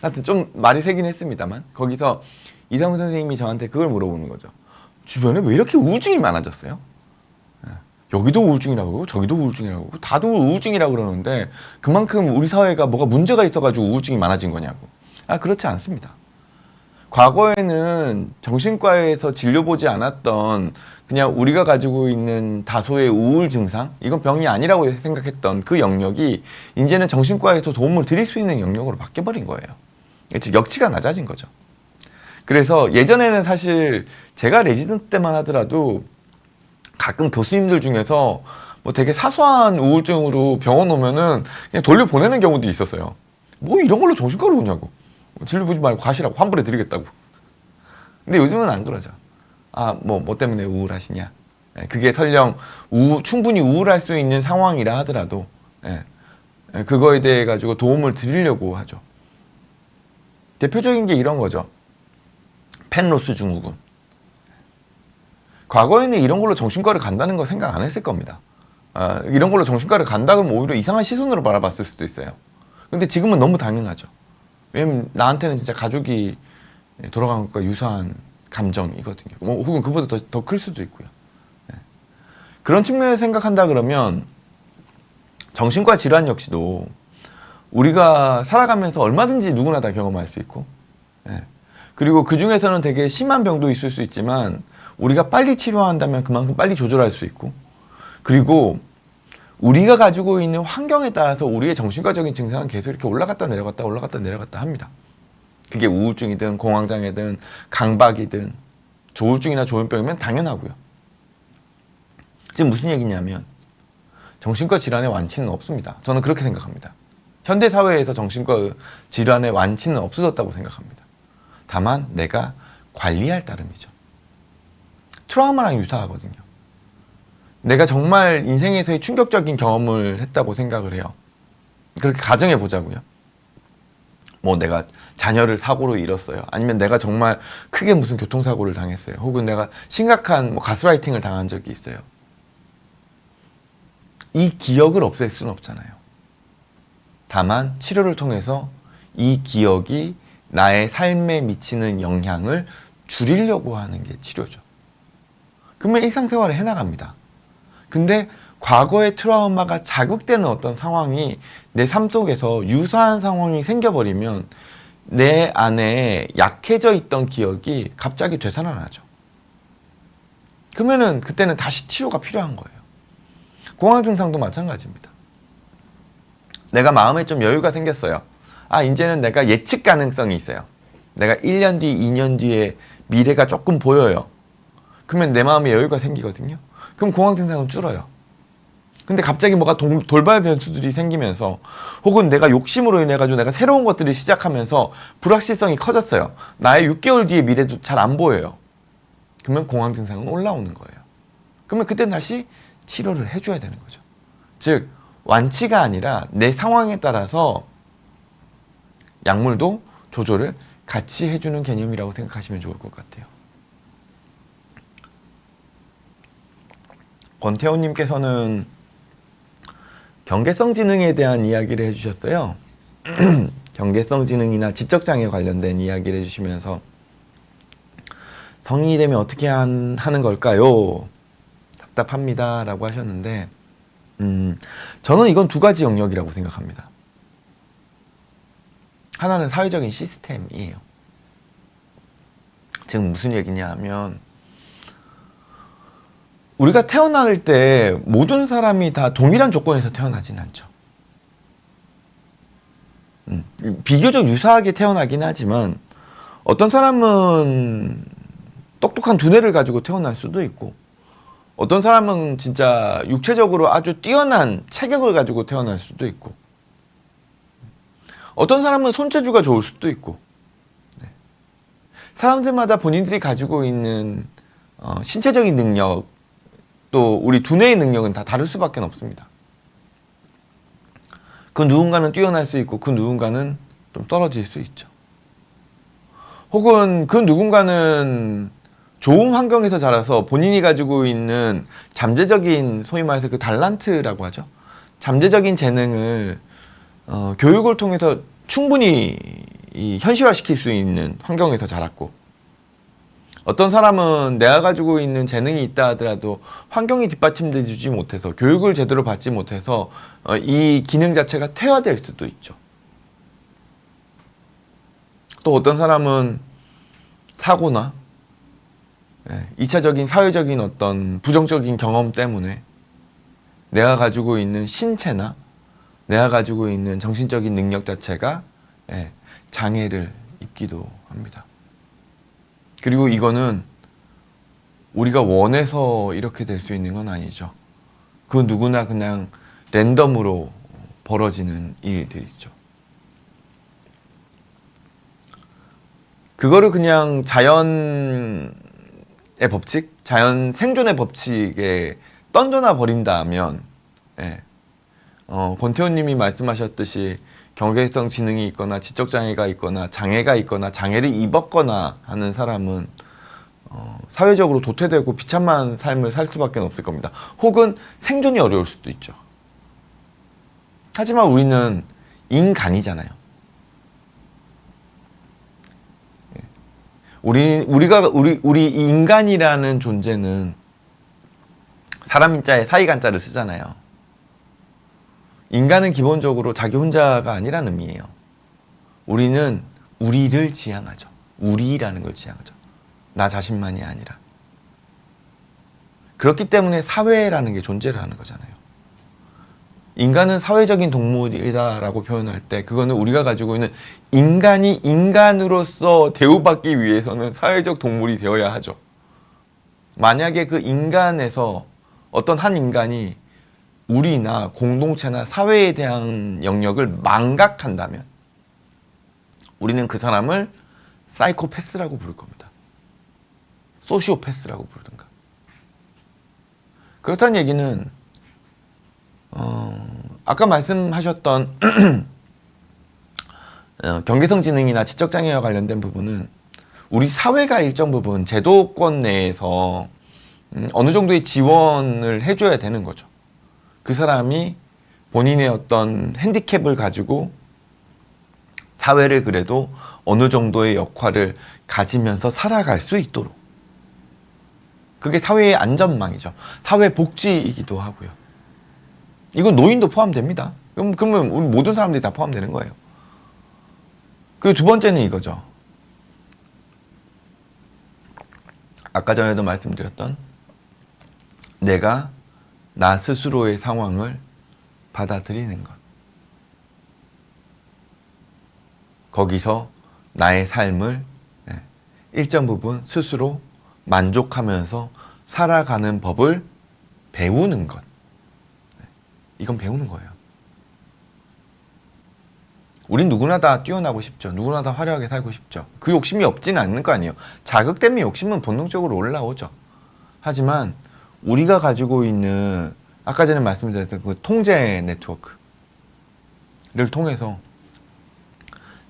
하여튼 좀 말이 새긴 했습니다만 거기서 이성미 선생님이 저한테 그걸 물어보는 거죠. 주변에 왜 이렇게 우울증이 많아졌어요? 여기도 우울증이라고 그러고 저기도 우울증이라고 그러고 다들 우울증이라고 그러는데 그만큼 우리 사회가 뭐가 문제가 있어가지고 우울증이 많아진 거냐고. 그렇지 않습니다. 과거에는 정신과에서 진료보지 않았던 그냥 우리가 가지고 있는 다소의 우울 증상, 이건 병이 아니라고 생각했던 그 영역이 이제는 정신과에서 도움을 드릴 수 있는 영역으로 바뀌어버린 거예요. 즉 역치가 낮아진 거죠. 그래서 예전에는 사실 제가 레지던트 때만 하더라도 가끔 교수님들 중에서 뭐 되게 사소한 우울증으로 병원 오면은 그냥 돌려보내는 경우도 있었어요. 뭐 이런 걸로 정신과로 오냐고. 진료 보지 말고 가시라고 환불해 드리겠다고. 근데 요즘은 안 그러죠. 뭐 때문에 우울하시냐. 그게 설령 충분히 우울할 수 있는 상황이라 하더라도 그거에 대해 가지고 도움을 드리려고 하죠. 대표적인 게 이런 거죠. 펜로스 증후군. 과거에는 이런 걸로 정신과를 간다는 거 생각 안 했을 겁니다. 이런 걸로 정신과를 간다 그러면 오히려 이상한 시선으로 바라봤을 수도 있어요. 근데 지금은 너무 당연하죠. 왜냐면 나한테는 진짜 가족이 돌아간 것과 유사한 감정이거든요. 혹은 그보다 더 클 수도 있고요. 그런 측면에서 생각한다 그러면 정신과 질환 역시도 우리가 살아가면서 얼마든지 누구나 다 경험할 수 있고, 예. 그리고 그 중에서는 되게 심한 병도 있을 수 있지만 우리가 빨리 치료한다면 그만큼 빨리 조절할 수 있고, 그리고 우리가 가지고 있는 환경에 따라서 우리의 정신과적인 증상은 계속 이렇게 올라갔다 내려갔다 올라갔다 내려갔다 합니다. 그게 우울증이든 공황장애든 강박이든 조울증이나 조현병이면 당연하고요. 지금 무슨 얘기냐면 정신과 질환의 완치는 없습니다. 저는 그렇게 생각합니다. 현대 사회에서 정신과 질환의 완치는 없어졌다고 생각합니다. 다만 내가 관리할 따름이죠. 트라우마랑 유사하거든요. 내가 정말 인생에서의 충격적인 경험을 했다고 생각을 해요. 그렇게 가정해 보자고요. 뭐 내가 자녀를 사고로 잃었어요. 아니면 내가 정말 크게 무슨 교통사고를 당했어요. 혹은 내가 심각한 뭐 가스라이팅을 당한 적이 있어요. 이 기억을 없앨 수는 없잖아요. 다만 치료를 통해서 이 기억이 나의 삶에 미치는 영향을 줄이려고 하는 게 치료죠. 그러면 일상생활을 해나갑니다. 근데 과거의 트라우마가 자극되는 어떤 상황이 내 삶 속에서 유사한 상황이 생겨버리면 내 안에 약해져 있던 기억이 갑자기 되살아나죠. 그러면은 그때는 다시 치료가 필요한 거예요. 공황 증상도 마찬가지입니다. 내가 마음에 좀 여유가 생겼어요. 아, 이제는 내가 예측 가능성이 있어요. 내가 1년 뒤, 2년 뒤에 미래가 조금 보여요. 그러면 내 마음에 여유가 생기거든요. 그럼 공황 증상은 줄어요. 근데 갑자기 뭐가 돌발 변수들이 생기면서 혹은 내가 욕심으로 인해 가지고 내가 새로운 것들을 시작하면서 불확실성이 커졌어요. 나의 6개월 뒤의 미래도 잘 안 보여요. 그러면 공황 증상은 올라오는 거예요. 그러면 그때 다시 치료를 해줘야 되는 거죠. 즉 완치가 아니라 내 상황에 따라서 약물도 조절을 같이 해주는 개념이라고 생각하시면 좋을 것 같아요. 권태호님께서는 경계성 지능에 대한 이야기를 해주셨어요. 경계성 지능이나 지적장애 관련된 이야기를 해주시면서 성인이 되면 어떻게 하는 걸까요? 답답합니다 라고 하셨는데 저는 이건 두 가지 영역이라고 생각합니다. 하나는 사회적인 시스템이에요. 지금 무슨 얘기냐 하면 우리가 태어날 때 모든 사람이 다 동일한 조건에서 태어나진 않죠. 비교적 유사하게 태어나긴 하지만 어떤 사람은 똑똑한 두뇌를 가지고 태어날 수도 있고 어떤 사람은 진짜 육체적으로 아주 뛰어난 체격을 가지고 태어날 수도 있고 어떤 사람은 손재주가 좋을 수도 있고 사람들마다 본인들이 가지고 있는 신체적인 능력 또 우리 두뇌의 능력은 다 다를 수밖에 없습니다. 그 누군가는 뛰어날 수 있고 그 누군가는 좀 떨어질 수 있죠. 혹은 그 누군가는 좋은 환경에서 자라서 본인이 가지고 있는 잠재적인 소위 말해서 그 달란트라고 하죠. 잠재적인 재능을 교육을 통해서 충분히 현실화시킬 수 있는 환경에서 자랐고 어떤 사람은 내가 가지고 있는 재능이 있다 하더라도 환경이 뒷받침돼 주지 못해서 교육을 제대로 받지 못해서 이 기능 자체가 퇴화될 수도 있죠. 또 어떤 사람은 사고나 2차적인 사회적인 어떤 부정적인 경험 때문에 내가 가지고 있는 신체나 내가 가지고 있는 정신적인 능력 자체가 장애를 입기도 합니다. 그리고 이거는 우리가 원해서 이렇게 될 수 있는 건 아니죠. 그 누구나 그냥 랜덤으로 벌어지는 일들이죠. 그거를 그냥 자연의 법칙, 자연 생존의 법칙에 던져놔 버린다면 권태호님이 말씀하셨듯이 경계성 지능이 있거나 지적장애가 있거나 장애가 있거나 장애를 입었거나 하는 사람은 사회적으로 도태되고 비참한 삶을 살 수밖에 없을 겁니다. 혹은 생존이 어려울 수도 있죠. 하지만 우리는 인간이잖아요. 우리 인간이라는 존재는 사람 인자에 사이간자를 쓰잖아요. 인간은 기본적으로 자기 혼자가 아니라는 의미예요. 우리는 우리를 지향하죠. 우리라는 걸 지향하죠. 나 자신만이 아니라. 그렇기 때문에 사회라는 게 존재를 하는 거잖아요. 인간은 사회적인 동물이다라고 표현할 때 그거는 우리가 가지고 있는 인간이 인간으로서 대우받기 위해서는 사회적 동물이 되어야 하죠. 만약에 그 인간에서 어떤 한 인간이 우리나 공동체나 사회에 대한 영역을 망각한다면 우리는 그 사람을 사이코패스라고 부를 겁니다. 소시오패스라고 부르든가. 그렇다는 얘기는 아까 말씀하셨던 경계성지능이나 지적장애와 관련된 부분은 우리 사회가 일정 부분 제도권 내에서 어느 정도의 지원을 해줘야 되는 거죠. 그 사람이 본인의 어떤 핸디캡을 가지고 사회를 그래도 어느 정도의 역할을 가지면서 살아갈 수 있도록. 그게 사회의 안전망이죠. 사회 복지이기도 하고요. 이건 노인도 포함됩니다. 그러면 우리 모든 사람들이 다 포함되는 거예요. 그리고 두 번째는 이거죠. 아까 전에도 말씀드렸던 내가 나 스스로의 상황을 받아들이는 것. 거기서 나의 삶을 일정 부분 스스로 만족하면서 살아가는 법을 배우는 것. 이건 배우는 거예요. 우린 누구나 다 뛰어나고 싶죠. 누구나 다 화려하게 살고 싶죠. 그 욕심이 없지는 않는 거 아니에요. 자극되면 욕심은 본능적으로 올라오죠. 하지만 우리가 가지고 있는 아까 전에 말씀드렸던 그 통제 네트워크를 통해서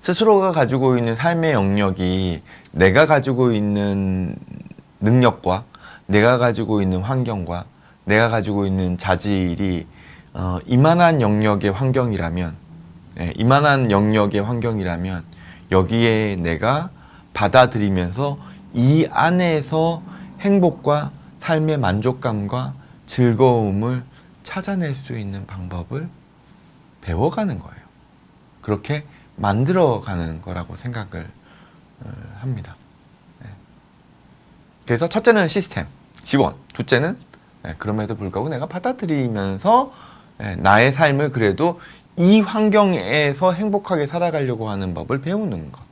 스스로가 가지고 있는 삶의 영역이 내가 가지고 있는 능력과 내가 가지고 있는 환경과 내가 가지고 있는 자질이 이만한 영역의 환경이라면 이만한 영역의 환경이라면 여기에 내가 받아들이면서 이 안에서 행복과 삶의 만족감과 즐거움을 찾아낼 수 있는 방법을 배워가는 거예요. 그렇게 만들어가는 거라고 생각을 합니다. 그래서 첫째는 시스템, 지원. 둘째는 그럼에도 불구하고 내가 받아들이면서 나의 삶을 그래도 이 환경에서 행복하게 살아가려고 하는 법을 배우는 것.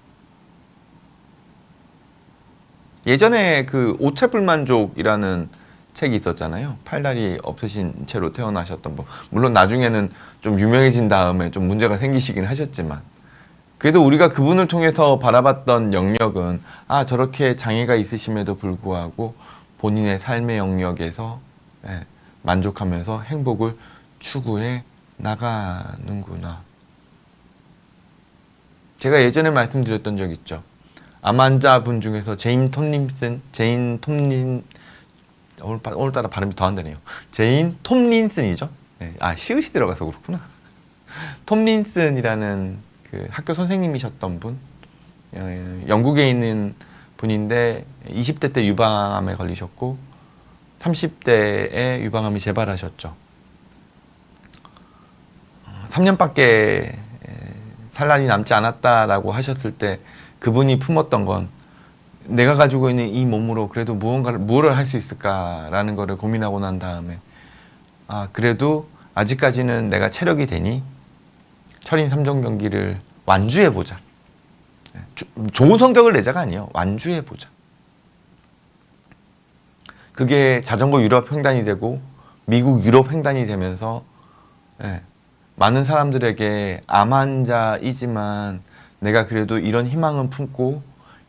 예전에 그 오체불만족이라는 책이 있었잖아요. 팔다리 없으신 채로 태어나셨던 분. 물론 나중에는 좀 유명해진 다음에 좀 문제가 생기시긴 하셨지만 그래도 우리가 그분을 통해서 바라봤던 영역은 저렇게 장애가 있으심에도 불구하고 본인의 삶의 영역에서 만족하면서 행복을 추구해 나가는구나. 제가 예전에 말씀드렸던 적 있죠. 암환자분 중에서 오늘따라 발음이 더 안 되네요. 제인 톰린슨이죠. 시읒이 들어가서 그렇구나. 톰린슨이라는 그 학교 선생님이셨던 분, 영국에 있는 분인데 20대 때 유방암에 걸리셨고 30대에 유방암이 재발하셨죠. 3년밖에 살 날이 남지 않았다라고 하셨을 때 그분이 품었던 건 내가 가지고 있는 이 몸으로 그래도 무엇을 할 수 있을까라는 거를 고민하고 난 다음에 그래도 아직까지는 내가 체력이 되니 철인 3종 경기를 완주해보자. 좋은 성적을 내자가 아니에요. 완주해보자. 그게 자전거 유럽 횡단이 되고 미국 유럽 횡단이 되면서 많은 사람들에게 암 환자이지만 내가 그래도 이런 희망은 품고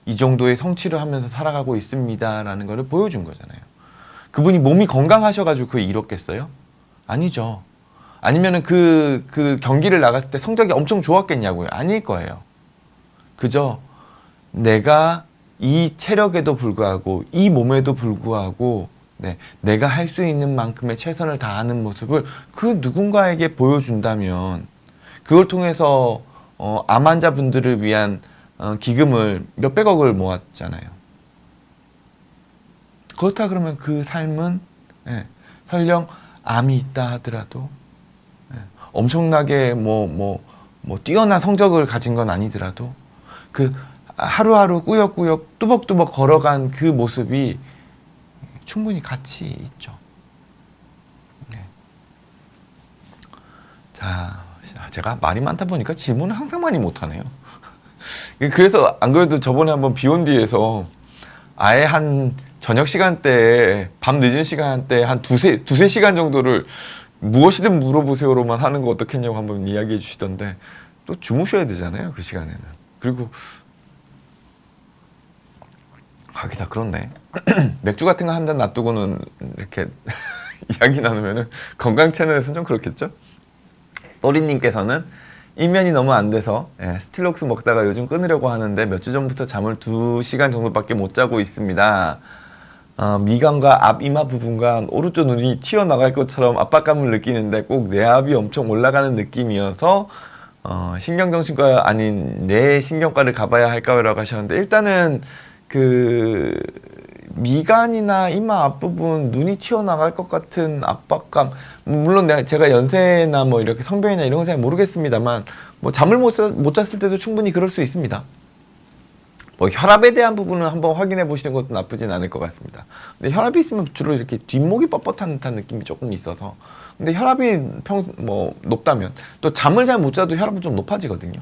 이 정도의 성취를 하면서 살아가고 있습니다 라는 것을 보여준 거잖아요. 그분이 몸이 건강하셔가지고 그걸 이뤘겠어요? 아니죠. 아니면은 그 경기를 나갔을 때 성적이 엄청 좋았겠냐고요? 아닐 거예요. 그저 내가 이 체력에도 불구하고 이 몸에도 불구하고 내가 할 수 있는 만큼의 최선을 다하는 모습을 그 누군가에게 보여준다면 그걸 통해서 암 환자분들을 위한 기금을 몇백억을 모았잖아요. 그렇다 그러면 그 삶은 설령 암이 있다 하더라도 엄청나게 뛰어난 성적을 가진 건 아니더라도 그 하루하루 꾸역꾸역 뚜벅뚜벅 걸어간 그 모습이 충분히 가치 있죠. 네. 자, 제가 말이 많다 보니까 질문을 항상 많이 못하네요. 그래서 안 그래도 저번에 한번 비욘디에서 아예 한 저녁 시간대에 밤 늦은 시간대에 한 두세 시간 정도를 무엇이든 물어보세요로만 하는 거 어떻겠냐고 한번 이야기해 주시던데 또 주무셔야 되잖아요, 그 시간에는. 그리고 하기다 그렇네. 맥주 같은 거 한 잔 놔두고는 이렇게 이야기 나누면은 건강 채널에서는 좀 그렇겠죠? 또리님께서는 인면이 너무 안 돼서 스틸록스 먹다가 요즘 끊으려고 하는데 몇 주 전부터 잠을 2시간 정도밖에 못 자고 있습니다. 미간과 앞 이마 부분과 오른쪽 눈이 튀어나갈 것처럼 압박감을 느끼는데 꼭 뇌압이 엄청 올라가는 느낌이어서 신경정신과 아닌 뇌신경과를 가봐야 할까요? 라고 하셨는데 일단은 그 미간이나 이마 앞부분 눈이 튀어나갈 것 같은 압박감, 물론 제가 연세나 뭐 이렇게 성병이나 이런 건 잘 모르겠습니다만 뭐 잠을 못 잤을 때도 충분히 그럴 수 있습니다. 뭐 혈압에 대한 부분은 한번 확인해 보시는 것도 나쁘진 않을 것 같습니다. 근데 혈압이 있으면 주로 이렇게 뒷목이 뻣뻣한 듯한 느낌이 조금 있어서, 근데 혈압이 높다면 또 잠을 잘 못 자도 혈압은 좀 높아지거든요.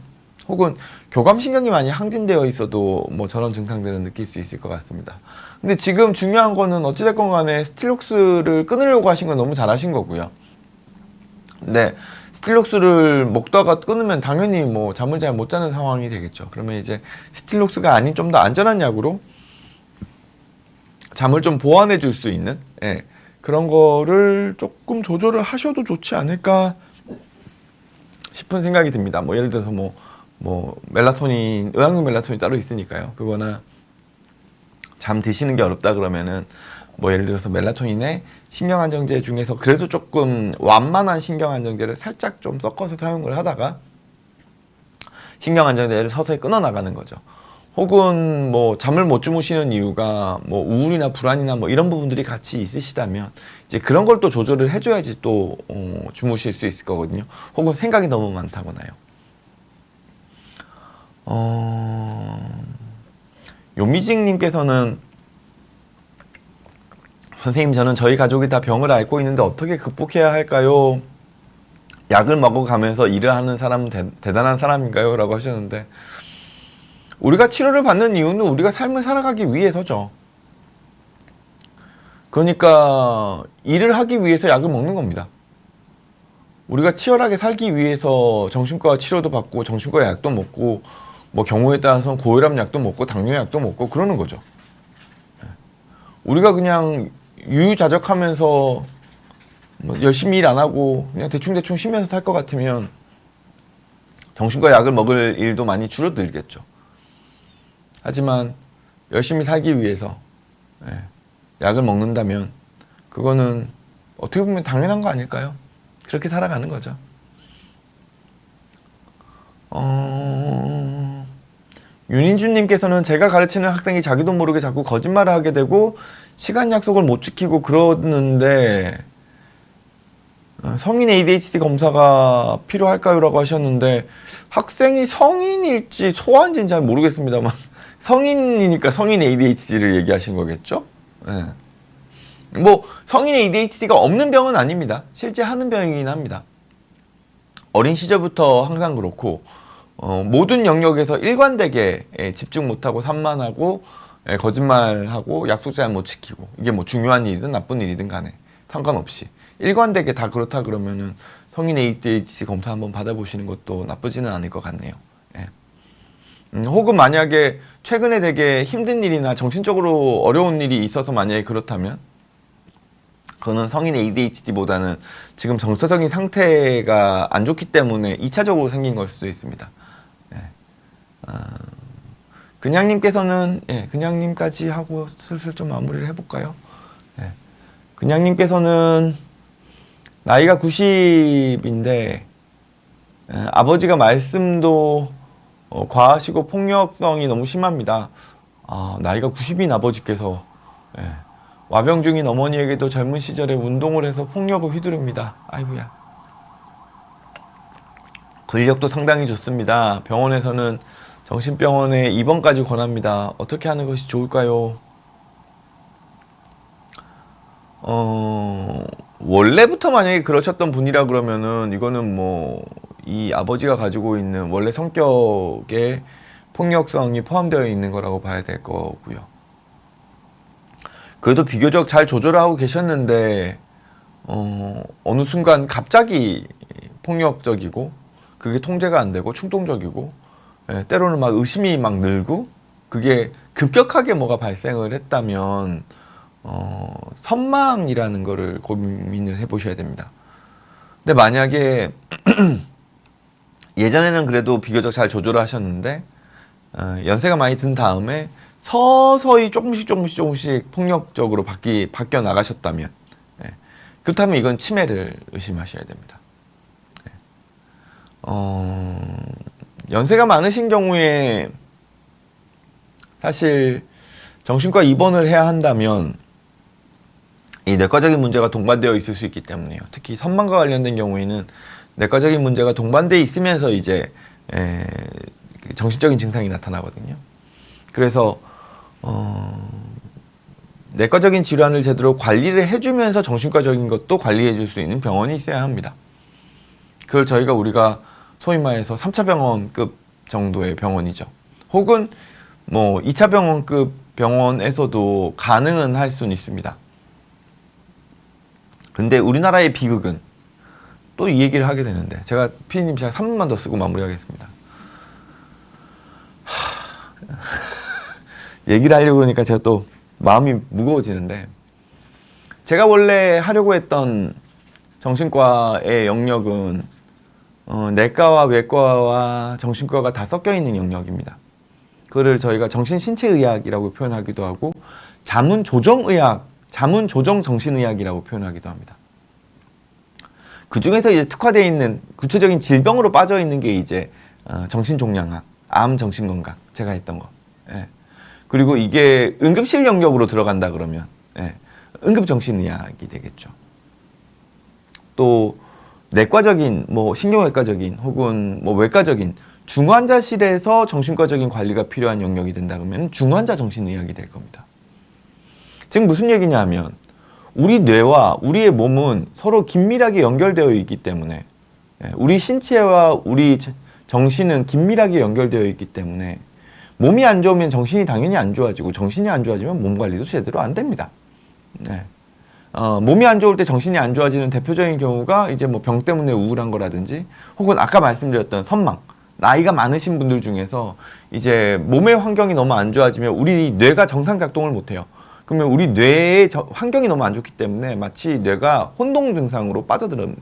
혹은 교감신경이 많이 항진되어 있어도 뭐 저런 증상들은 느낄 수 있을 것 같습니다. 근데 지금 중요한 거는 어찌됐건 간에 스틸록스를 끊으려고 하신 건 너무 잘하신 거고요. 근데 스틸록스를 먹다가 끊으면 당연히 뭐 잠을 잘 못 자는 상황이 되겠죠. 그러면 이제 스틸록스가 아닌 좀 더 안전한 약으로 잠을 좀 보완해 줄 수 있는 그런 거를 조금 조절을 하셔도 좋지 않을까 싶은 생각이 듭니다. 뭐 예를 들어서 멜라토닌, 의학용 멜라토닌 따로 있으니까요. 그거나 잠 드시는 게 어렵다 그러면은 뭐 예를 들어서 멜라토닌에 신경안정제 중에서 그래도 조금 완만한 신경안정제를 살짝 좀 섞어서 사용을 하다가 신경안정제를 서서히 끊어 나가는 거죠. 혹은 뭐 잠을 못 주무시는 이유가 뭐 우울이나 불안이나 뭐 이런 부분들이 같이 있으시다면 이제 그런 걸 또 조절을 해줘야지 또 주무실 수 있을 거거든요. 혹은 생각이 너무 많다거나요. 요미징님께서는 선생님, 저는 저희 가족이 다 병을 앓고 있는데 어떻게 극복해야 할까요? 약을 먹어가면서 일을 하는 사람은 대단한 사람인가요? 라고 하셨는데, 우리가 치료를 받는 이유는 우리가 삶을 살아가기 위해서죠. 그러니까 일을 하기 위해서 약을 먹는 겁니다. 우리가 치열하게 살기 위해서 정신과 치료도 받고 정신과 약도 먹고 뭐 경우에 따라서는 고혈압 약도 먹고 당뇨 약도 먹고 그러는 거죠. 우리가 그냥 유유자적하면서 뭐 열심히 일 안 하고 그냥 대충대충 쉬면서 살 것 같으면 정신과 약을 먹을 일도 많이 줄어들겠죠. 하지만 열심히 살기 위해서 약을 먹는다면 그거는 어떻게 보면 당연한 거 아닐까요? 그렇게 살아가는 거죠. 윤인주님께서는 제가 가르치는 학생이 자기도 모르게 자꾸 거짓말을 하게 되고 시간 약속을 못 지키고 그러는데 성인 ADHD 검사가 필요할까요? 라고 하셨는데 학생이 성인일지 소아인지는 잘 모르겠습니다만 성인이니까 성인 ADHD를 얘기하신 거겠죠? 네. 뭐 성인 ADHD가 없는 병은 아닙니다. 실제 하는 병이긴 합니다. 어린 시절부터 항상 그렇고 모든 영역에서 일관되게 집중 못하고 산만하고 거짓말하고 약속 잘 못 지키고 이게 뭐 중요한 일이든 나쁜 일이든 간에 상관없이 일관되게 다 그렇다 그러면은 성인 ADHD 검사 한번 받아보시는 것도 나쁘지는 않을 것 같네요. 혹은 만약에 최근에 되게 힘든 일이나 정신적으로 어려운 일이 있어서 만약에 그렇다면 그거는 성인 ADHD보다는 지금 정서적인 상태가 안 좋기 때문에 2차적으로 생긴 걸 수도 있습니다. 그냥님께서는 그냥님까지 하고 슬슬 좀 마무리를 해볼까요? 그냥님께서는 나이가 90인데 아버지가 말씀도 과하시고 폭력성이 너무 심합니다. 나이가 90인 아버지께서 와병 중인 어머니에게도 젊은 시절에 운동을 해서 폭력을 휘두릅니다. 아이고야. 근력도 상당히 좋습니다. 병원에서는 정신병원에 입원까지 권합니다. 어떻게 하는 것이 좋을까요? 원래부터 만약에 그러셨던 분이라 그러면은 이거는 뭐 이 아버지가 가지고 있는 원래 성격에 폭력성이 포함되어 있는 거라고 봐야 될 거고요. 그래도 비교적 잘 조절을 하고 계셨는데 어느 순간 갑자기 폭력적이고 그게 통제가 안 되고 충동적이고 때로는 막 의심이 막 늘고 그게 급격하게 뭐가 발생을 했다면 선망이라는 거를 고민을 해보셔야 됩니다. 근데 만약에 예전에는 그래도 비교적 잘 조절을 하셨는데 연세가 많이 든 다음에 서서히 조금씩 폭력적으로 바뀌어 나가셨다면 그렇다면 이건 치매를 의심하셔야 됩니다. 연세가 많으신 경우에 사실 정신과 입원을 해야 한다면 이 내과적인 문제가 동반되어 있을 수 있기 때문에요. 특히 선망과 관련된 경우에는 내과적인 문제가 동반되어 있으면서 이제 정신적인 증상이 나타나거든요. 그래서 내과적인 질환을 제대로 관리를 해주면서 정신과적인 것도 관리해 줄 수 있는 병원이 있어야 합니다. 그걸 우리가 소위 말해서 3차 병원급 정도의 병원이죠. 혹은 뭐 2차 병원급 병원에서도 가능은 할 수는 있습니다. 근데 우리나라의 비극은 또 이 얘기를 하게 되는데 피디님 제가 3분만 더 쓰고 마무리하겠습니다. 얘기를 하려고 그러니까 제가 또 마음이 무거워지는데 제가 원래 하려고 했던 정신과의 영역은 내과와 외과와 정신과가 다 섞여 있는 영역입니다. 그거를 저희가 정신신체의학이라고 표현하기도 하고 자문조정의학, 자문조정정신의학이라고 표현하기도 합니다. 그 중에서 이제 특화되어 있는 구체적인 질병으로 빠져 있는 게 이제 정신종양학, 암 정신건강 제가 했던 거. 그리고 이게 응급실 영역으로 들어간다 그러면 응급정신의학이 되겠죠. 또 내과적인, 뭐 신경외과적인 혹은 뭐 외과적인 중환자실에서 정신과적인 관리가 필요한 영역이 된다 그러면 중환자 정신의학이 될 겁니다. 즉 무슨 얘기냐 하면 우리 뇌와 우리의 몸은 서로 긴밀하게 연결되어 있기 때문에 우리 신체와 우리 정신은 긴밀하게 연결되어 있기 때문에 몸이 안 좋으면 정신이 당연히 안 좋아지고 정신이 안 좋아지면 몸 관리도 제대로 안 됩니다. 몸이 안 좋을 때 정신이 안 좋아지는 대표적인 경우가 이제 뭐 병 때문에 우울한 거라든지 혹은 아까 말씀드렸던 선망, 나이가 많으신 분들 중에서 이제 몸의 환경이 너무 안 좋아지면 우리 뇌가 정상 작동을 못 해요. 그러면 우리 뇌의 환경이 너무 안 좋기 때문에 마치 뇌가 혼동 증상으로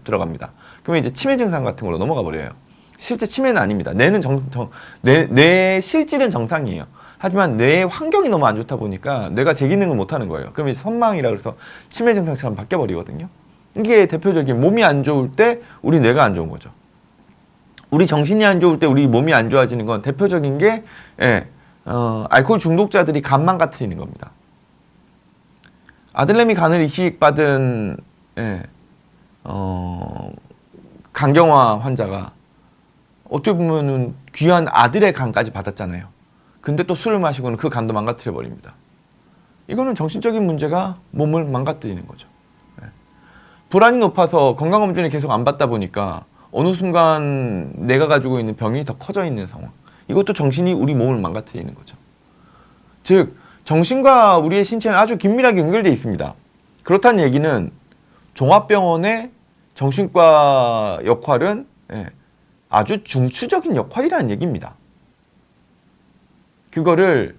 들어갑니다. 그러면 이제 치매 증상 같은 걸로 넘어가 버려요. 실제 치매는 아닙니다. 뇌의 실질은 정상이에요. 하지만 뇌의 환경이 너무 안 좋다 보니까 뇌가 제 기능을 못 하는 거예요. 그러면 이제 선망이라 그래서 치매 증상처럼 바뀌어 버리거든요. 이게 대표적인 몸이 안 좋을 때 우리 뇌가 안 좋은 거죠. 우리 정신이 안 좋을 때 우리 몸이 안 좋아지는 건 대표적인 게 알코올 중독자들이 간 망가뜨리는 겁니다. 아들내미 간을 이식받은 간경화 환자가 어떻게 보면은 귀한 아들의 간까지 받았잖아요. 근데 또 술을 마시고는 그 간도 망가뜨려 버립니다. 이거는 정신적인 문제가 몸을 망가뜨리는 거죠. 불안이 높아서 건강검진을 계속 안 받다 보니까 어느 순간 내가 가지고 있는 병이 더 커져 있는 상황. 이것도 정신이 우리 몸을 망가뜨리는 거죠. 즉 정신과 우리의 신체는 아주 긴밀하게 연결되어 있습니다. 그렇다는 얘기는 종합병원의 정신과 역할은 아주 중추적인 역할이라는 얘기입니다. 그거를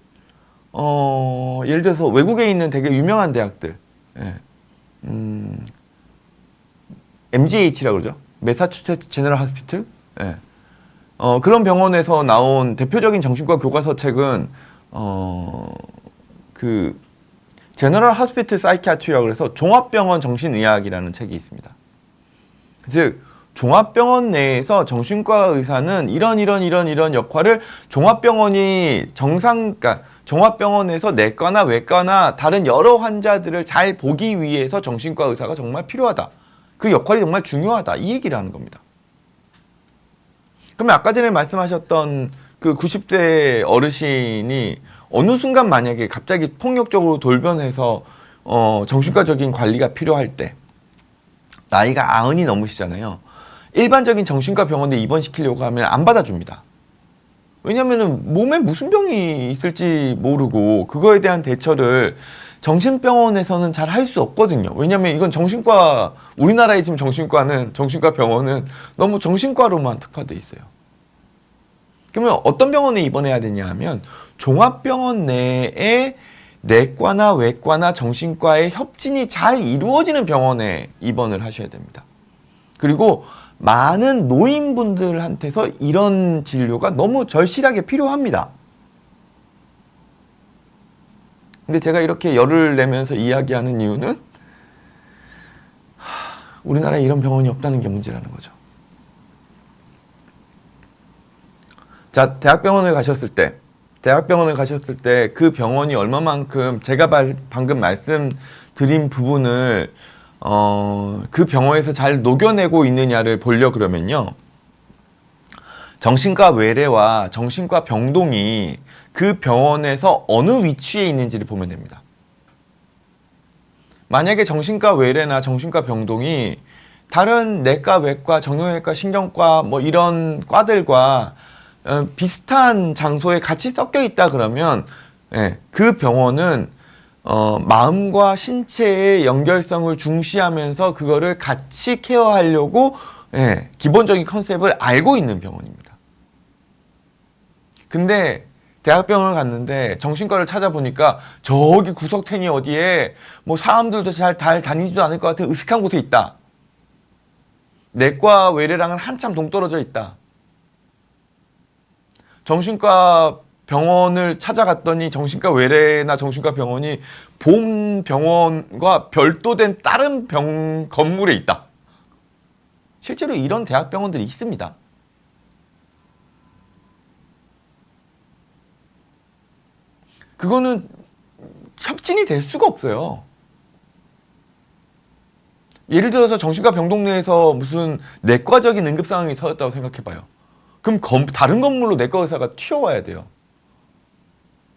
예를 들어서 외국에 있는 되게 유명한 대학들 MGH라고 그러죠. 매사추세츠 제너럴 하스피틀 그런 병원에서 나온 대표적인 정신과 교과서 책은 그 제너럴 하스피틀 사이키아트리라고 해서 종합병원 정신의학이라는 책이 있습니다. 즉 종합병원 내에서 정신과 의사는 이런 역할을 종합병원이 그러니까 종합병원에서 내과나 외과나 다른 여러 환자들을 잘 보기 위해서 정신과 의사가 정말 필요하다. 그 역할이 정말 중요하다. 이 얘기를 하는 겁니다. 그러면 아까 전에 말씀하셨던 그 90대 어르신이 어느 순간 만약에 갑자기 폭력적으로 돌변해서 정신과적인 관리가 필요할 때 나이가 90이 넘으시잖아요. 일반적인 정신과 병원에 입원시키려고 하면 안 받아줍니다. 왜냐면은 몸에 무슨 병이 있을지 모르고 그거에 대한 대처를 정신병원에서는 잘 할 수 없거든요. 왜냐면 이건 정신과, 우리나라에 지금 정신과 병원은 너무 정신과로만 특화돼 있어요. 그러면 어떤 병원에 입원해야 되냐 하면 종합병원 내에 내과나 외과나 정신과의 협진이 잘 이루어지는 병원에 입원을 하셔야 됩니다. 그리고 많은 노인분들한테서 이런 진료가 너무 절실하게 필요합니다. 근데 제가 이렇게 열을 내면서 이야기하는 이유는 우리나라에 이런 병원이 없다는 게 문제라는 거죠. 자, 대학병원을 가셨을 때 그 병원이 얼마만큼 제가 방금 말씀드린 부분을 그 병원에서 잘 녹여내고 있느냐를 보려 그러면요. 정신과 외래와 정신과 병동이 그 병원에서 어느 위치에 있는지를 보면 됩니다. 만약에 정신과 외래나 정신과 병동이 다른 내과, 외과, 정형외과, 신경과 뭐 이런 과들과 비슷한 장소에 같이 섞여 있다 그러면 그 병원은 마음과 신체의 연결성을 중시하면서 그거를 같이 케어하려고 기본적인 컨셉을 알고 있는 병원입니다. 근데 대학병원을 갔는데 정신과를 찾아보니까 저기 구석탱이 어디에 뭐 사람들도 잘 다니지도 않을 것 같은 으슥한 곳에 있다. 내과 외래랑은 한참 동떨어져 있다. 정신과 병원을 찾아갔더니 정신과 외래나 정신과 병원이 본 병원과 별도된 다른 건물에 있다. 실제로 이런 대학병원들이 있습니다. 그거는 협진이 될 수가 없어요. 예를 들어서 정신과 병동 내에서 무슨 내과적인 응급 상황이 터졌다고 생각해봐요. 그럼 다른 건물로 내과 의사가 튀어와야 돼요.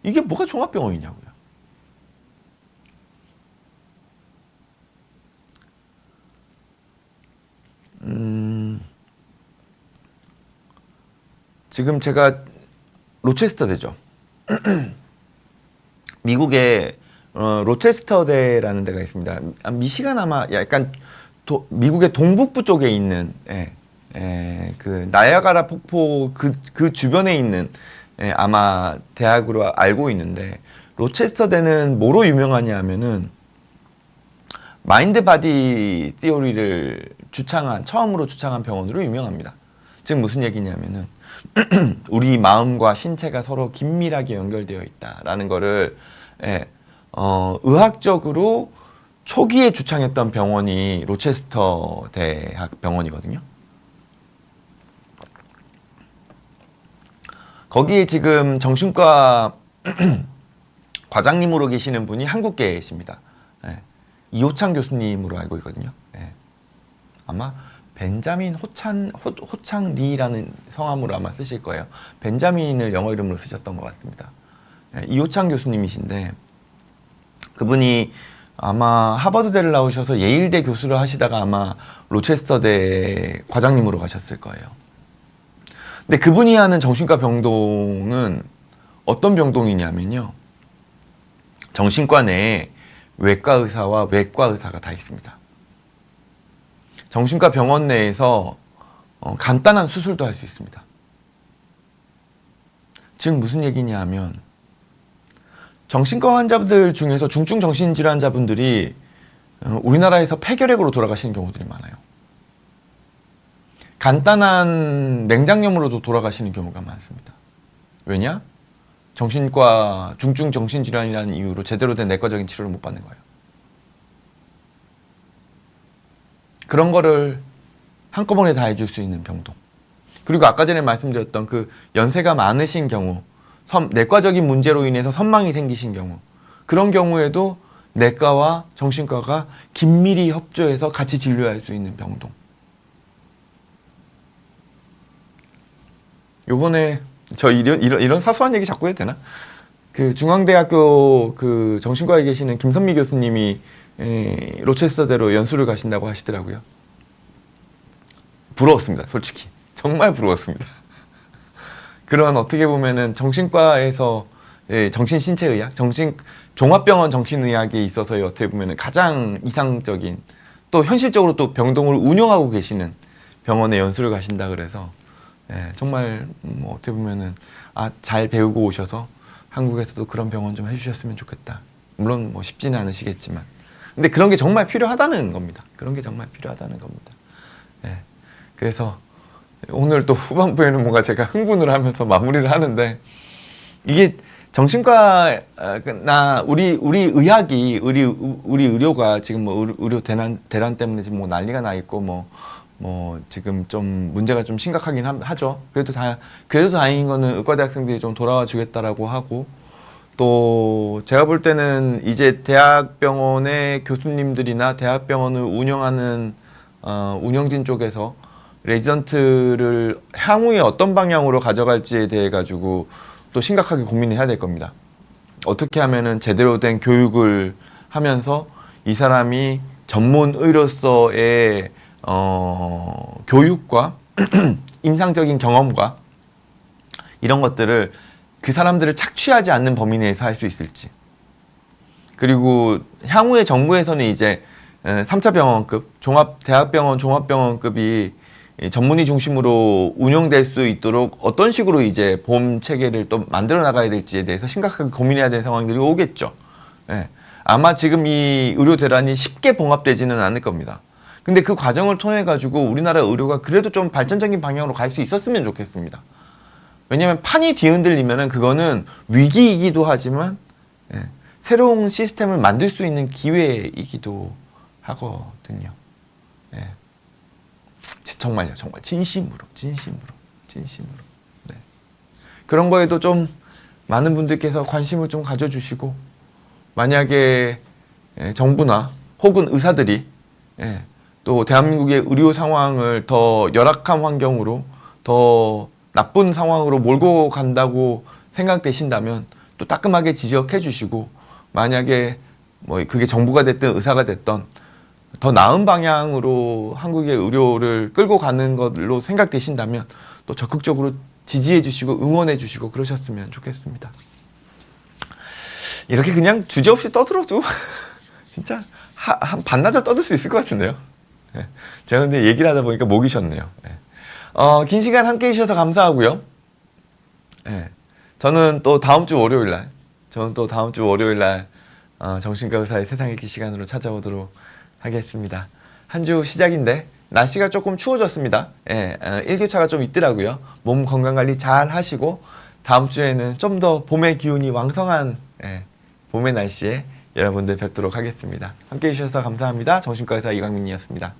이게 뭐가 종합병원이냐고요. 지금 제가 로체스터대죠. 미국에 로체스터대라는 데가 있습니다. 미시간 아마 약간 미국의 동북부 쪽에 있는 그 나야가라 폭포 그 주변에 있는 아마 대학으로 알고 있는데 로체스터대는 뭐로 유명하냐 하면은 마인드 바디 티오리를 처음으로 주창한 병원으로 유명합니다. 즉 무슨 얘기냐면은 우리 마음과 신체가 서로 긴밀하게 연결되어 있다라는 거를 의학적으로 초기에 주창했던 병원이 로체스터 대학 병원이거든요. 거기에 지금 정신과 과장님으로 계시는 분이 한국계에 계십니다. 이호창 교수님으로 알고 있거든요. 아마 벤자민 호창 리라는 성함으로 아마 쓰실 거예요. 벤자민을 영어 이름으로 쓰셨던 것 같습니다. 이호창 교수님이신데 그분이 아마 하버드대를 나오셔서 예일대 교수를 하시다가 아마 로체스터대 과장님으로 가셨을 거예요. 근데 그분이 하는 정신과 병동은 어떤 병동이냐면요. 정신과 내에 외과 의사와 외과 의사가 다 있습니다. 정신과 병원 내에서 간단한 수술도 할 수 있습니다. 즉 무슨 얘기냐 하면 정신과 환자들 중에서 중증 정신질환자분들이 우리나라에서 폐결핵으로 돌아가시는 경우들이 많아요. 간단한 맹장염으로도 돌아가시는 경우가 많습니다. 왜냐? 정신과 중증 정신질환이라는 이유로 제대로 된 내과적인 치료를 못 받는 거예요. 그런 거를 한꺼번에 다 해줄 수 있는 병동. 그리고 아까 전에 말씀드렸던 그 연세가 많으신 경우 내과적인 문제로 인해서 선망이 생기신 경우, 그런 경우에도 내과와 정신과가 긴밀히 협조해서 같이 진료할 수 있는 병동. 요번에 저 이런 사소한 얘기 자꾸 해도 되나? 그 중앙대학교 그 정신과에 계시는 김선미 교수님이 로체스터대로 연수를 가신다고 하시더라고요. 부러웠습니다, 솔직히. 정말 부러웠습니다. 그런 어떻게 보면은 정신과에서 정신신체의학, 종합병원 정신의학에 있어서의 어떻게 보면은 가장 이상적인, 또 현실적으로 또 병동을 운영하고 계시는 병원에 연수를 가신다 그래서 정말 뭐 어떻게 보면은 잘 배우고 오셔서 한국에서도 그런 병원 좀 해주셨으면 좋겠다. 물론 뭐 쉽지는 않으시겠지만, 근데 그런 게 정말 필요하다는 겁니다. 그런 게 정말 필요하다는 겁니다. 그래서 오늘 또 후반부에는 뭔가 제가 흥분을 하면서 마무리를 하는데, 이게 정신과나 우리 의학이 우리 의료가 지금 뭐 의료 대란 때문에 지금 뭐 난리가 나 있고 뭐 지금 좀 문제가 좀 심각하긴 하죠. 그래도 다행인 거는 의과대학생들이 좀 돌아와 주겠다라고 하고, 또 제가 볼 때는 이제 대학병원의 교수님들이나 대학병원을 운영하는 운영진 쪽에서 레지던트를 향후에 어떤 방향으로 가져갈지에 대해 가지고 또 심각하게 고민을 해야 될 겁니다. 어떻게 하면은 제대로 된 교육을 하면서 이 사람이 전문 의로서의 교육과 임상적인 경험과 이런 것들을 그 사람들을 착취하지 않는 범위 내에서 할 수 있을지, 그리고 향후에 정부에서는 이제 3차 병원급, 대학병원 종합병원급이 전문의 중심으로 운영될 수 있도록 어떤 식으로 이제 보험 체계를 또 만들어 나가야 될지에 대해서 심각하게 고민해야 될 상황들이 오겠죠. 아마 지금 이 의료 대란이 쉽게 봉합되지는 않을 겁니다. 근데 그 과정을 통해 가지고 우리나라 의료가 그래도 좀 발전적인 방향으로 갈 수 있었으면 좋겠습니다. 왜냐하면 판이 뒤흔들리면은 그거는 위기이기도 하지만 새로운 시스템을 만들 수 있는 기회이기도 하거든요. 정말요, 정말 진심으로. 그런 거에도 좀 많은 분들께서 관심을 좀 가져주시고, 만약에 정부나 혹은 의사들이 또 대한민국의 의료 상황을 더 열악한 환경으로, 더 나쁜 상황으로 몰고 간다고 생각되신다면 또 따끔하게 지적해 주시고, 만약에 뭐 그게 정부가 됐든 의사가 됐던 더 나은 방향으로 한국의 의료를 끌고 가는 걸로 생각되신다면 또 적극적으로 지지해 주시고 응원해 주시고 그러셨으면 좋겠습니다. 이렇게 그냥 주저없이 떠들어도 진짜 한 반나절 떠들 수 있을 것 같은데요. 제가 근데 얘기를 하다 보니까 목이 쉬었네요. 긴 시간 함께 해주셔서 감사하고요. 저는 또 다음 주 월요일 날 정신과 의사의 세상 읽기 시간으로 찾아오도록 하겠습니다. 한 주 시작인데 날씨가 조금 추워졌습니다. 일교차가 좀 있더라고요. 몸 건강관리 잘 하시고 다음 주에는 좀 더 봄의 기운이 왕성한 봄의 날씨에 여러분들 뵙도록 하겠습니다. 함께 해주셔서 감사합니다. 정신과 의사 이광민이었습니다.